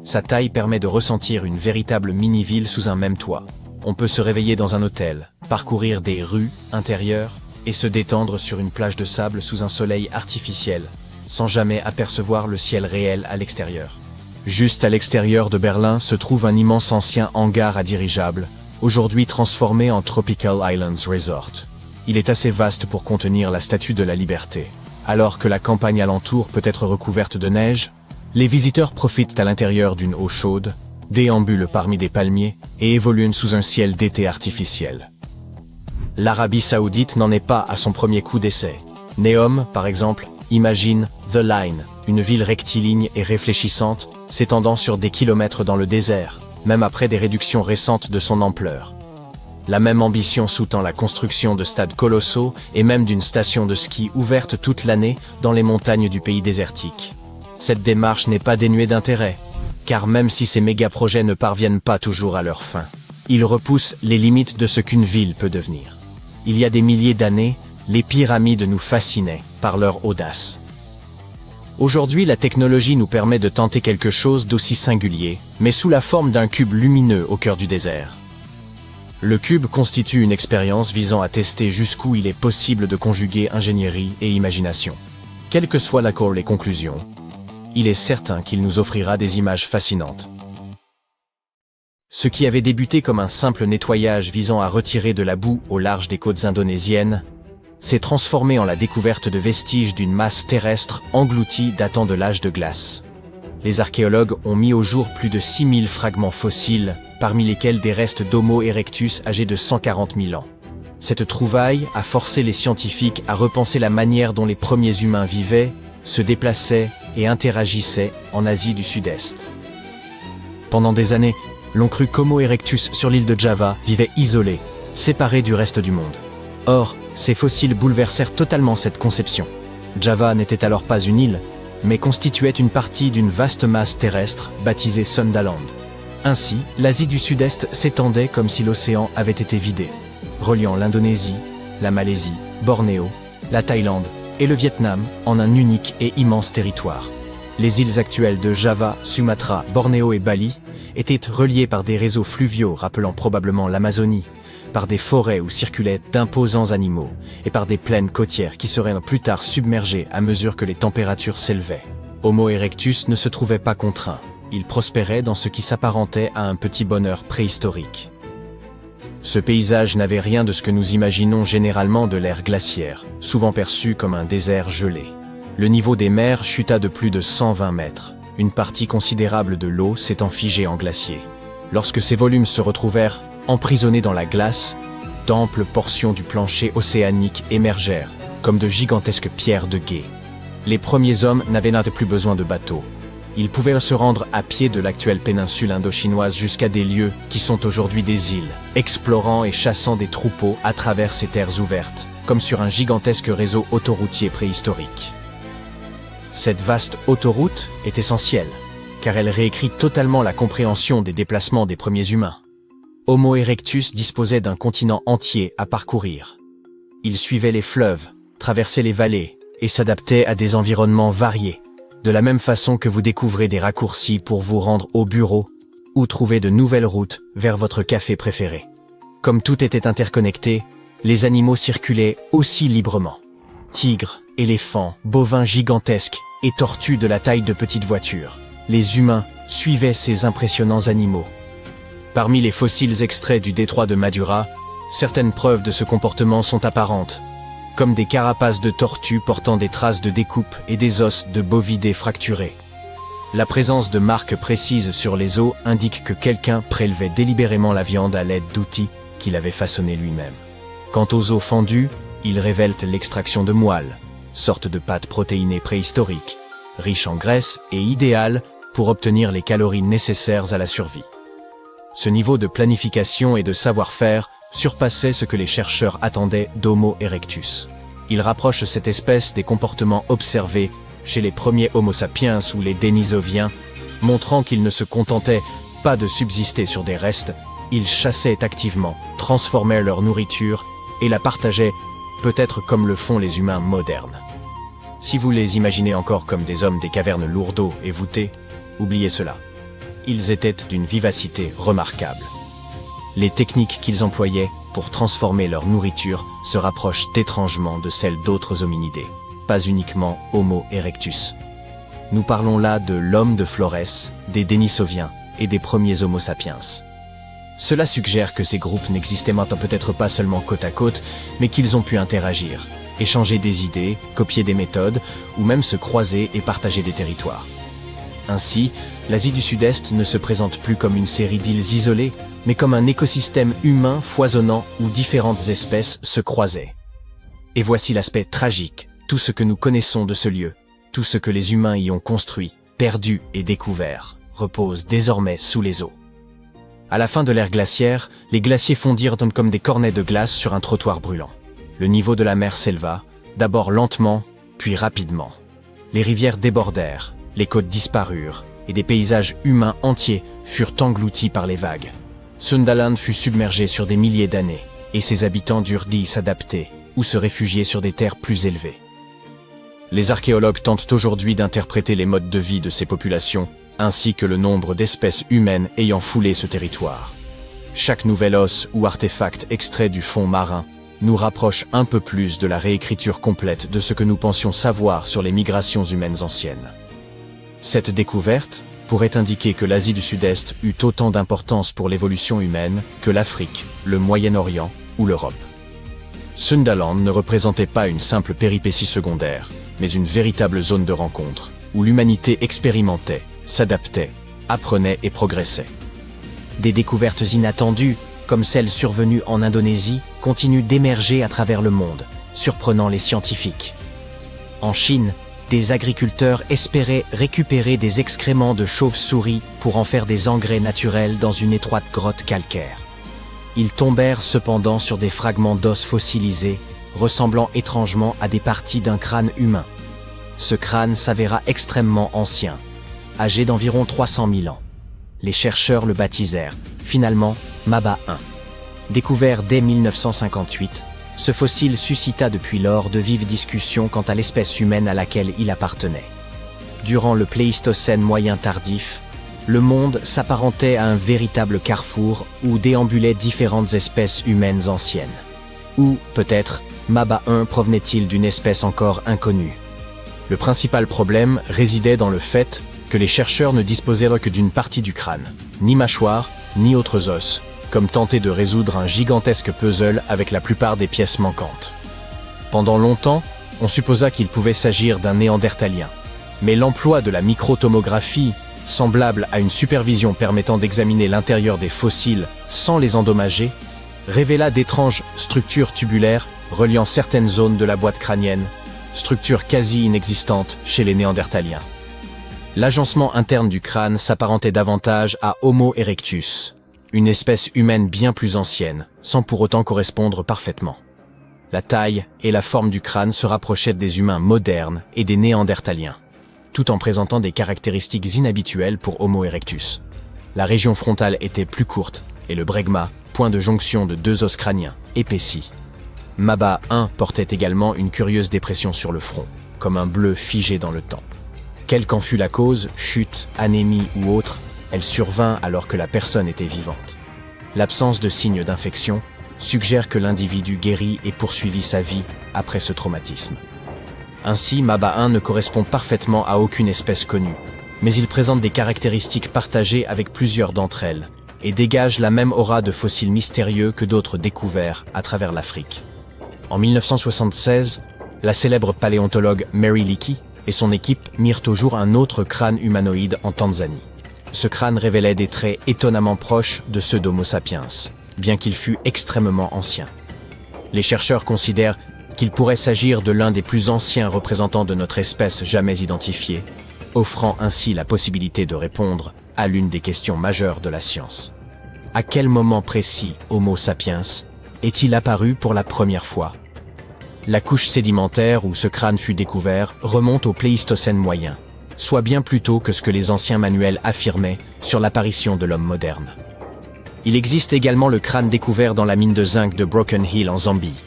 Sa taille permet de ressentir une véritable mini-ville sous un même toit. On peut se réveiller dans un hôtel, parcourir des rues intérieures et se détendre sur une plage de sable sous un soleil artificiel, sans jamais apercevoir le ciel réel à l'extérieur. Juste à l'extérieur de Berlin se trouve un immense ancien hangar à dirigeables, aujourd'hui transformé en Tropical Islands Resort. Il est assez vaste pour contenir la Statue de la Liberté. Alors que la campagne alentour peut être recouverte de neige, les visiteurs profitent à l'intérieur d'une eau chaude, déambulent parmi des palmiers et évoluent sous un ciel d'été artificiel. L'Arabie Saoudite n'en est pas à son premier coup d'essai. Neom, par exemple, imagine The Line, une ville rectiligne et réfléchissante, s'étendant sur des kilomètres dans le désert, même après des réductions récentes de son ampleur. La même ambition sous-tend la construction de stades colossaux et même d'une station de ski ouverte toute l'année dans les montagnes du pays désertique. Cette démarche n'est pas dénuée d'intérêt, car même si ces méga-projets ne parviennent pas toujours à leur fin, ils repoussent les limites de ce qu'une ville peut devenir. Il y a des milliers d'années, les pyramides nous fascinaient par leur audace. Aujourd'hui, la technologie nous permet de tenter quelque chose d'aussi singulier, mais sous la forme d'un cube lumineux au cœur du désert. Le cube constitue une expérience visant à tester jusqu'où il est possible de conjuguer ingénierie et imagination. Quelles que soient les conclusions, il est certain qu'il nous offrira des images fascinantes. Ce qui avait débuté comme un simple nettoyage visant à retirer de la boue au large des côtes indonésiennes, s'est transformé en la découverte de vestiges d'une masse terrestre engloutie datant de l'âge de glace. Les archéologues ont mis au jour plus de 6000 fragments fossiles, parmi lesquels des restes d'Homo erectus âgés de 140 000 ans. Cette trouvaille a forcé les scientifiques à repenser la manière dont les premiers humains vivaient, se déplaçaient et interagissaient en Asie du Sud-Est. Pendant des années, l'on crut qu'Homo erectus sur l'île de Java vivait isolé, séparé du reste du monde. Or, ces fossiles bouleversèrent totalement cette conception. Java n'était alors pas une île, mais constituait une partie d'une vaste masse terrestre baptisée Sondaland. Ainsi, l'Asie du Sud-Est s'étendait comme si l'océan avait été vidé, reliant l'Indonésie, la Malaisie, Bornéo, la Thaïlande et le Vietnam en un unique et immense territoire. Les îles actuelles de Java, Sumatra, Bornéo et Bali étaient reliées par des réseaux fluviaux rappelant probablement l'Amazonie, par des forêts où circulaient d'imposants animaux, et par des plaines côtières qui seraient plus tard submergées à mesure que les températures s'élevaient. Homo erectus ne se trouvait pas contraint, il prospérait dans ce qui s'apparentait à un petit bonheur préhistorique. Ce paysage n'avait rien de ce que nous imaginons généralement de l'ère glaciaire, souvent perçu comme un désert gelé. Le niveau des mers chuta de plus de 120 mètres, une partie considérable de l'eau s'étant figée en glacier. Lorsque ces volumes se retrouvèrent emprisonnés dans la glace, d'amples portions du plancher océanique émergèrent, comme de gigantesques pierres de gué. Les premiers hommes n'avaient plus besoin de bateaux. Ils pouvaient se rendre à pied de l'actuelle péninsule indo-chinoise jusqu'à des lieux qui sont aujourd'hui des îles, explorant et chassant des troupeaux à travers ces terres ouvertes, comme sur un gigantesque réseau autoroutier préhistorique. Cette vaste autoroute est essentielle, car elle réécrit totalement la compréhension des déplacements des premiers humains. Homo erectus disposait d'un continent entier à parcourir. Il suivait les fleuves, traversait les vallées et s'adaptait à des environnements variés, de la même façon que vous découvrez des raccourcis pour vous rendre au bureau ou trouver de nouvelles routes vers votre café préféré. Comme tout était interconnecté, les animaux circulaient aussi librement. Tigres, éléphants, bovins gigantesques et tortues de la taille de petites voitures. Les humains suivaient ces impressionnants animaux. Parmi les fossiles extraits du détroit de Madura, certaines preuves de ce comportement sont apparentes, comme des carapaces de tortues portant des traces de découpe et des os de bovidés fracturés. La présence de marques précises sur les os indique que quelqu'un prélevait délibérément la viande à l'aide d'outils qu'il avait façonnés lui-même. Quant aux os fendus, ils révèlent l'extraction de moelle, sorte de pâte protéinée préhistorique, riche en graisse et idéale pour obtenir les calories nécessaires à la survie. Ce niveau de planification et de savoir-faire surpassait ce que les chercheurs attendaient d'Homo erectus. Il rapproche cette espèce des comportements observés chez les premiers Homo sapiens ou les Denisoviens, montrant qu'ils ne se contentaient pas de subsister sur des restes, ils chassaient activement, transformaient leur nourriture et la partageaient, peut-être comme le font les humains modernes. Si vous les imaginez encore comme des hommes des cavernes lourdeaux et voûtés, oubliez cela. Ils étaient d'une vivacité remarquable. Les techniques qu'ils employaient pour transformer leur nourriture se rapprochent étrangement de celles d'autres hominidés, pas uniquement Homo erectus. Nous parlons là de l'homme de Flores, des Denisoviens et des premiers Homo sapiens. Cela suggère que ces groupes n'existaient maintenant peut-être pas seulement côte à côte, mais qu'ils ont pu interagir, échanger des idées, copier des méthodes, ou même se croiser et partager des territoires. Ainsi, l'Asie du Sud-Est ne se présente plus comme une série d'îles isolées, mais comme un écosystème humain foisonnant où différentes espèces se croisaient. Et voici l'aspect tragique, tout ce que nous connaissons de ce lieu, tout ce que les humains y ont construit, perdu et découvert, repose désormais sous les eaux. À la fin de l'ère glaciaire, les glaciers fondirent comme des cornets de glace sur un trottoir brûlant. Le niveau de la mer s'éleva, d'abord lentement, puis rapidement. Les rivières débordèrent, les côtes disparurent, et des paysages humains entiers furent engloutis par les vagues. Sundaland fut submergé sur des milliers d'années, et ses habitants durent y s'adapter ou se réfugier sur des terres plus élevées. Les archéologues tentent aujourd'hui d'interpréter les modes de vie de ces populations, ainsi que le nombre d'espèces humaines ayant foulé ce territoire. Chaque nouvel os ou artefact extrait du fond marin nous rapproche un peu plus de la réécriture complète de ce que nous pensions savoir sur les migrations humaines anciennes. Cette découverte pourrait indiquer que l'Asie du Sud-Est eut autant d'importance pour l'évolution humaine que l'Afrique, le Moyen-Orient ou l'Europe. Sundaland ne représentait pas une simple péripétie secondaire, mais une véritable zone de rencontre, où l'humanité expérimentait, s'adaptait, apprenait et progressait. Des découvertes inattendues, comme celles survenues en Indonésie, continuent d'émerger à travers le monde, surprenant les scientifiques. En Chine, des agriculteurs espéraient récupérer des excréments de chauves-souris pour en faire des engrais naturels dans une étroite grotte calcaire. Ils tombèrent cependant sur des fragments d'os fossilisés, ressemblant étrangement à des parties d'un crâne humain. Ce crâne s'avéra extrêmement ancien, âgé d'environ 300 000 ans. Les chercheurs le baptisèrent, finalement, Maba 1. Découvert dès 1958, ce fossile suscita depuis lors de vives discussions quant à l'espèce humaine à laquelle il appartenait. Durant le Pléistocène moyen tardif, le monde s'apparentait à un véritable carrefour où déambulaient différentes espèces humaines anciennes. Ou, peut-être, Maba 1 provenait-il d'une espèce encore inconnue? Le principal problème résidait dans le fait que les chercheurs ne disposaient que d'une partie du crâne, ni mâchoire, ni autres os, comme tenter de résoudre un gigantesque puzzle avec la plupart des pièces manquantes. Pendant longtemps, on supposa qu'il pouvait s'agir d'un néandertalien, mais l'emploi de la microtomographie, semblable à une supervision permettant d'examiner l'intérieur des fossiles sans les endommager, révéla d'étranges structures tubulaires reliant certaines zones de la boîte crânienne, structures quasi inexistantes chez les néandertaliens. L'agencement interne du crâne s'apparentait davantage à Homo erectus, une espèce humaine bien plus ancienne, sans pour autant correspondre parfaitement. La taille et la forme du crâne se rapprochaient des humains modernes et des néandertaliens, tout en présentant des caractéristiques inhabituelles pour Homo erectus. La région frontale était plus courte, et le bregma, point de jonction de deux os crâniens, épaissi. Maba 1 portait également une curieuse dépression sur le front, comme un bleu figé dans le temps. Quelle qu'en fût la cause, chute, anémie ou autre, elle survint alors que la personne était vivante. L'absence de signes d'infection suggère que l'individu guérit et poursuivit sa vie après ce traumatisme. Ainsi, Maba 1 ne correspond parfaitement à aucune espèce connue, mais il présente des caractéristiques partagées avec plusieurs d'entre elles, et dégage la même aura de fossiles mystérieux que d'autres découverts à travers l'Afrique. En 1976, la célèbre paléontologue Mary Leakey et son équipe mirent au jour un autre crâne humanoïde en Tanzanie. Ce crâne révélait des traits étonnamment proches de ceux d'Homo sapiens, bien qu'il fût extrêmement ancien. Les chercheurs considèrent qu'il pourrait s'agir de l'un des plus anciens représentants de notre espèce jamais identifiée, offrant ainsi la possibilité de répondre à l'une des questions majeures de la science. À quel moment précis Homo sapiens est-il apparu pour la première fois? La couche sédimentaire où ce crâne fut découvert remonte au Pléistocène moyen, soit bien plus tôt que ce que les anciens manuels affirmaient sur l'apparition de l'homme moderne. Il existe également le crâne découvert dans la mine de zinc de Broken Hill en Zambie.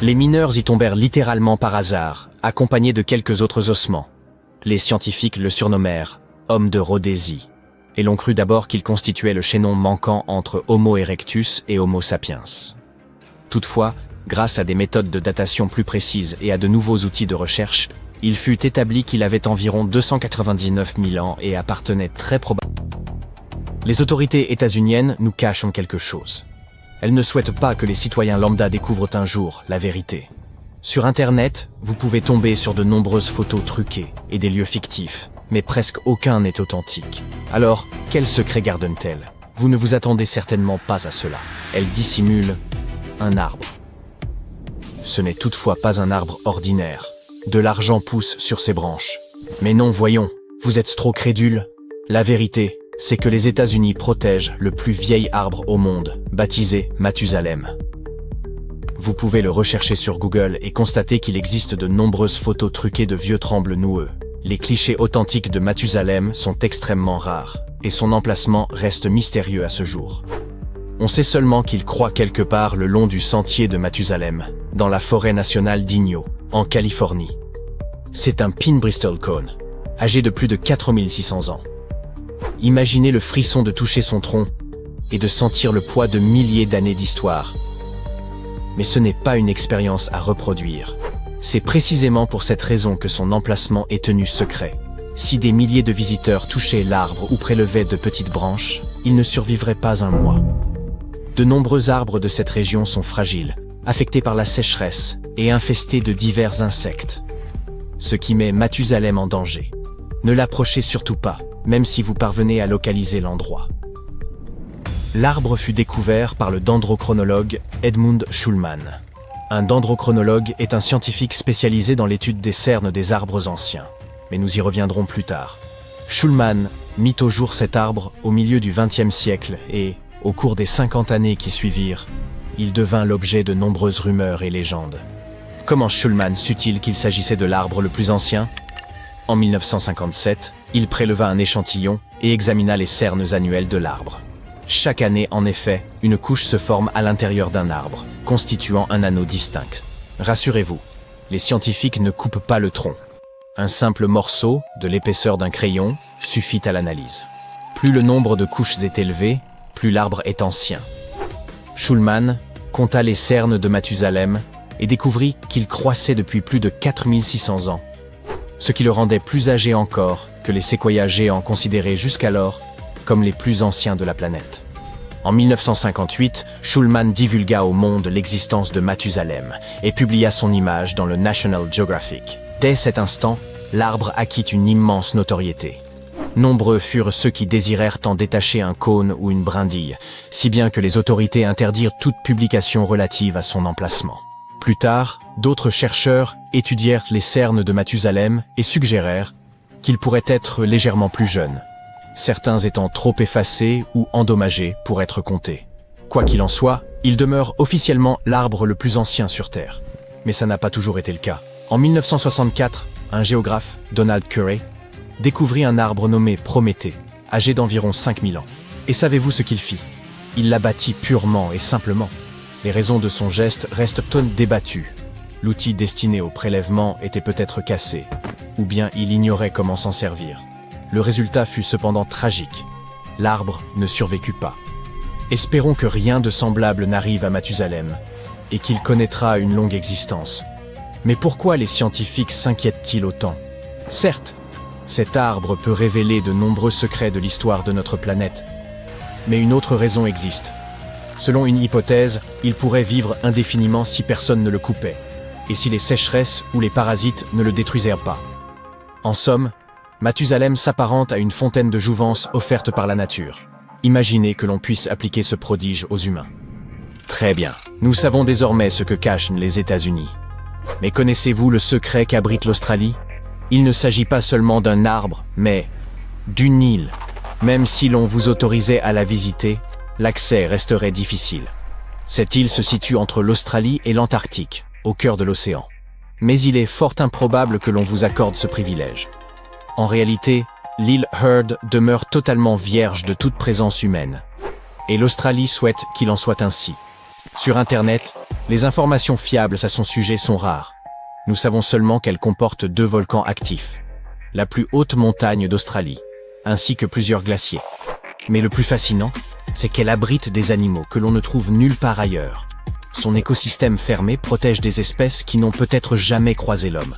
Les mineurs y tombèrent littéralement par hasard, accompagnés de quelques autres ossements. Les scientifiques le surnommèrent « homme de Rhodésie ». et l'on crut d'abord qu'il constituait le chaînon manquant entre Homo erectus et Homo sapiens. Toutefois, grâce à des méthodes de datation plus précises et à de nouveaux outils de recherche, il fut établi qu'il avait environ 299 000 ans et appartenait très probablement. Les autorités états-uniennes nous cachent quelque chose. Elles ne souhaitent pas que les citoyens lambda découvrent un jour la vérité. Sur Internet, vous pouvez tomber sur de nombreuses photos truquées et des lieux fictifs, mais presque aucun n'est authentique. Alors, quel secret gardent-elles? Vous ne vous attendez certainement pas à cela. Elles dissimulent un arbre. Ce n'est toutefois pas un arbre ordinaire. De l'argent pousse sur ses branches. Mais non, voyons, vous êtes trop crédules. La vérité, c'est que les États-Unis protègent le plus vieil arbre au monde, baptisé Mathusalem. Vous pouvez le rechercher sur Google et constater qu'il existe de nombreuses photos truquées de vieux trembles noueux. Les clichés authentiques de Mathusalem sont extrêmement rares, et son emplacement reste mystérieux à ce jour. On sait seulement qu'il croît quelque part le long du sentier de Mathusalem, dans la forêt nationale d'Inyo, en Californie. C'est un pin Bristol Cone, âgé de plus de 4600 ans. Imaginez le frisson de toucher son tronc et de sentir le poids de milliers d'années d'histoire. Mais ce n'est pas une expérience à reproduire. C'est précisément pour cette raison que son emplacement est tenu secret. Si des milliers de visiteurs touchaient l'arbre ou prélevaient de petites branches, ils ne survivraient pas un mois. De nombreux arbres de cette région sont fragiles, affectés par la sécheresse et infestés de divers insectes. Ce qui met Mathusalem en danger. Ne l'approchez surtout pas, même si vous parvenez à localiser l'endroit. L'arbre fut découvert par le dendrochronologue Edmund Schulman. Un dendrochronologue est un scientifique spécialisé dans l'étude des cernes des arbres anciens. Mais nous y reviendrons plus tard. Schulman mit au jour cet arbre au milieu du XXe siècle et, au cours des 50 années qui suivirent, il devint l'objet de nombreuses rumeurs et légendes. Comment Schulman sut-il qu'il s'agissait de l'arbre le plus ancien? En 1957, il préleva un échantillon et examina les cernes annuelles de l'arbre. Chaque année, en effet, une couche se forme à l'intérieur d'un arbre, constituant un anneau distinct. Rassurez-vous, les scientifiques ne coupent pas le tronc. Un simple morceau, de l'épaisseur d'un crayon, suffit à l'analyse. Plus le nombre de couches est élevé, plus l'arbre est ancien. Schulman compta les cernes de Mathusalem et découvrit qu'il croissait depuis plus de 4600 ans, ce qui le rendait plus âgé encore que les séquoias géants considérés jusqu'alors comme les plus anciens de la planète. En 1958, Schulman divulgua au monde l'existence de Mathusalem et publia son image dans le National Geographic. Dès cet instant, l'arbre acquit une immense notoriété. Nombreux furent ceux qui désirèrent en détacher un cône ou une brindille, si bien que les autorités interdirent toute publication relative à son emplacement. Plus tard, d'autres chercheurs étudièrent les cernes de Mathusalem et suggérèrent qu'il pourrait être légèrement plus jeune, certains étant trop effacés ou endommagés pour être comptés. Quoi qu'il en soit, il demeure officiellement l'arbre le plus ancien sur Terre. Mais ça n'a pas toujours été le cas. En 1964, un géographe, Donald Curry, découvrit un arbre nommé Prométhée, âgé d'environ 5000 ans. Et savez-vous ce qu'il fit? Il l'abattit purement et simplement. Les raisons de son geste restent débattues. L'outil destiné au prélèvement était peut-être cassé, ou bien il ignorait comment s'en servir. Le résultat fut cependant tragique. L'arbre ne survécut pas. Espérons que rien de semblable n'arrive à Mathusalem, et qu'il connaîtra une longue existence. Mais pourquoi les scientifiques s'inquiètent-ils autant? Certes, cet arbre peut révéler de nombreux secrets de l'histoire de notre planète. Mais une autre raison existe. Selon une hypothèse, il pourrait vivre indéfiniment si personne ne le coupait, et si les sécheresses ou les parasites ne le détruisaient pas. En somme, Mathusalem s'apparente à une fontaine de jouvence offerte par la nature. Imaginez que l'on puisse appliquer ce prodige aux humains. Très bien, nous savons désormais ce que cachent les États-Unis. Mais connaissez-vous le secret qu'abrite l'Australie? Il ne s'agit pas seulement d'un arbre, mais d'une île. Même si l'on vous autorisait à la visiter, l'accès resterait difficile. Cette île se situe entre l'Australie et l'Antarctique, au cœur de l'océan. Mais il est fort improbable que l'on vous accorde ce privilège. En réalité, l'île Heard demeure totalement vierge de toute présence humaine. Et l'Australie souhaite qu'il en soit ainsi. Sur Internet, les informations fiables à son sujet sont rares. Nous savons seulement qu'elle comporte 2 volcans actifs, la plus haute montagne d'Australie, ainsi que plusieurs glaciers. Mais le plus fascinant, c'est qu'elle abrite des animaux que l'on ne trouve nulle part ailleurs. Son écosystème fermé protège des espèces qui n'ont peut-être jamais croisé l'homme.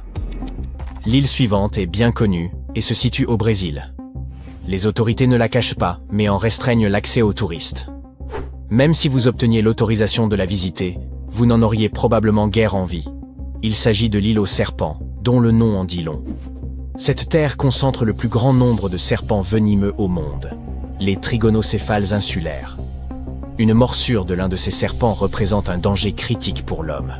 L'île suivante est bien connue et se situe au Brésil. Les autorités ne la cachent pas, mais en restreignent l'accès aux touristes. Même si vous obteniez l'autorisation de la visiter, vous n'en auriez probablement guère envie. Il s'agit de l'île aux serpents, dont le nom en dit long. Cette terre concentre le plus grand nombre de serpents venimeux au monde, les trigonocéphales insulaires. Une morsure de l'un de ces serpents représente un danger critique pour l'homme.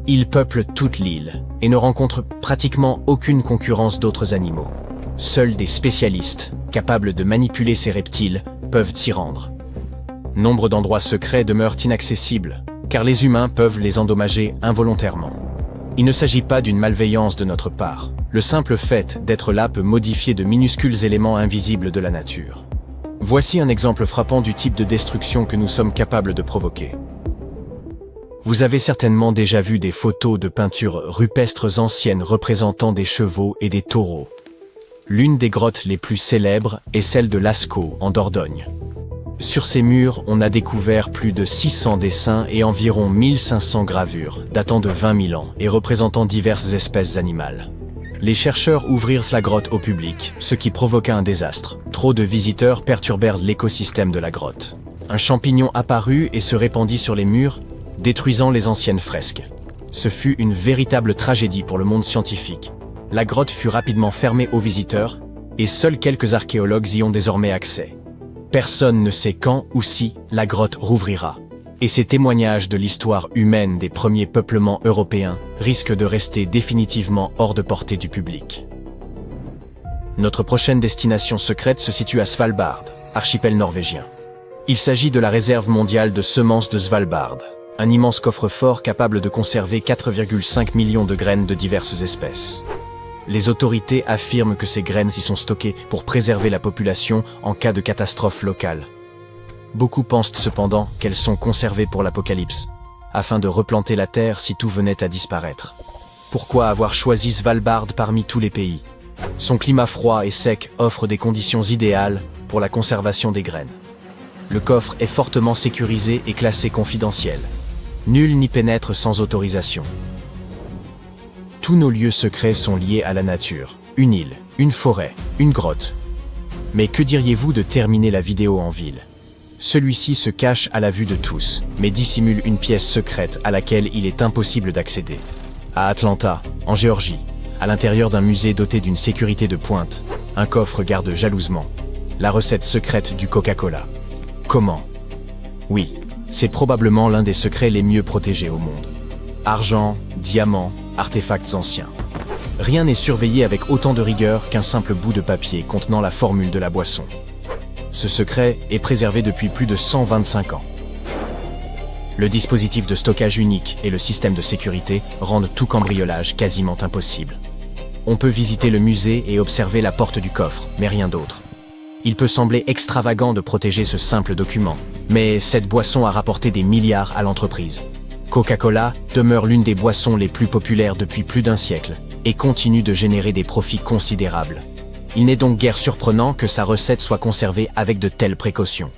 Ils peuplent toute l'île et ne rencontrent pratiquement aucune concurrence d'autres animaux. Seuls des spécialistes, capables de manipuler ces reptiles, peuvent s'y rendre. Nombre d'endroits secrets demeurent inaccessibles, car les humains peuvent les endommager involontairement. Il ne s'agit pas d'une malveillance de notre part. Le simple fait d'être là peut modifier de minuscules éléments invisibles de la nature. Voici un exemple frappant du type de destruction que nous sommes capables de provoquer. Vous avez certainement déjà vu des photos de peintures rupestres anciennes représentant des chevaux et des taureaux. L'une des grottes les plus célèbres est celle de Lascaux, en Dordogne. Sur ces murs, on a découvert plus de 600 dessins et environ 1500 gravures, datant de 20 000 ans et représentant diverses espèces animales. Les chercheurs ouvrirent la grotte au public, ce qui provoqua un désastre. Trop de visiteurs perturbèrent l'écosystème de la grotte. Un champignon apparut et se répandit sur les murs, détruisant les anciennes fresques. Ce fut une véritable tragédie pour le monde scientifique. La grotte fut rapidement fermée aux visiteurs, et seuls quelques archéologues y ont désormais accès. Personne ne sait quand ou si la grotte rouvrira. Et ces témoignages de l'histoire humaine des premiers peuplements européens risquent de rester définitivement hors de portée du public. Notre prochaine destination secrète se situe à Svalbard, archipel norvégien. Il s'agit de la réserve mondiale de semences de Svalbard, un immense coffre-fort capable de conserver 4,5 millions de graines de diverses espèces. Les autorités affirment que ces graines y sont stockées pour préserver la population en cas de catastrophe locale. Beaucoup pensent cependant qu'elles sont conservées pour l'apocalypse, afin de replanter la terre si tout venait à disparaître. Pourquoi avoir choisi Svalbard parmi tous les pays? Son climat froid et sec offre des conditions idéales pour la conservation des graines. Le coffre est fortement sécurisé et classé confidentiel. Nul n'y pénètre sans autorisation. Tous nos lieux secrets sont liés à la nature. Une île, une forêt, une grotte. Mais que diriez-vous de terminer la vidéo en ville? Celui-ci se cache à la vue de tous, mais dissimule une pièce secrète à laquelle il est impossible d'accéder. À Atlanta, en Géorgie, à l'intérieur d'un musée doté d'une sécurité de pointe, un coffre garde jalousement la recette secrète du Coca-Cola. Comment? Oui, c'est probablement l'un des secrets les mieux protégés au monde. Argent, diamants, artefacts anciens. Rien n'est surveillé avec autant de rigueur qu'un simple bout de papier contenant la formule de la boisson. Ce secret est préservé depuis plus de 125 ans. Le dispositif de stockage unique et le système de sécurité rendent tout cambriolage quasiment impossible. On peut visiter le musée et observer la porte du coffre, mais rien d'autre. Il peut sembler extravagant de protéger ce simple document, mais cette boisson a rapporté des milliards à l'entreprise. Coca-Cola demeure l'une des boissons les plus populaires depuis plus d'un siècle et continue de générer des profits considérables. Il n'est donc guère surprenant que sa recette soit conservée avec de telles précautions.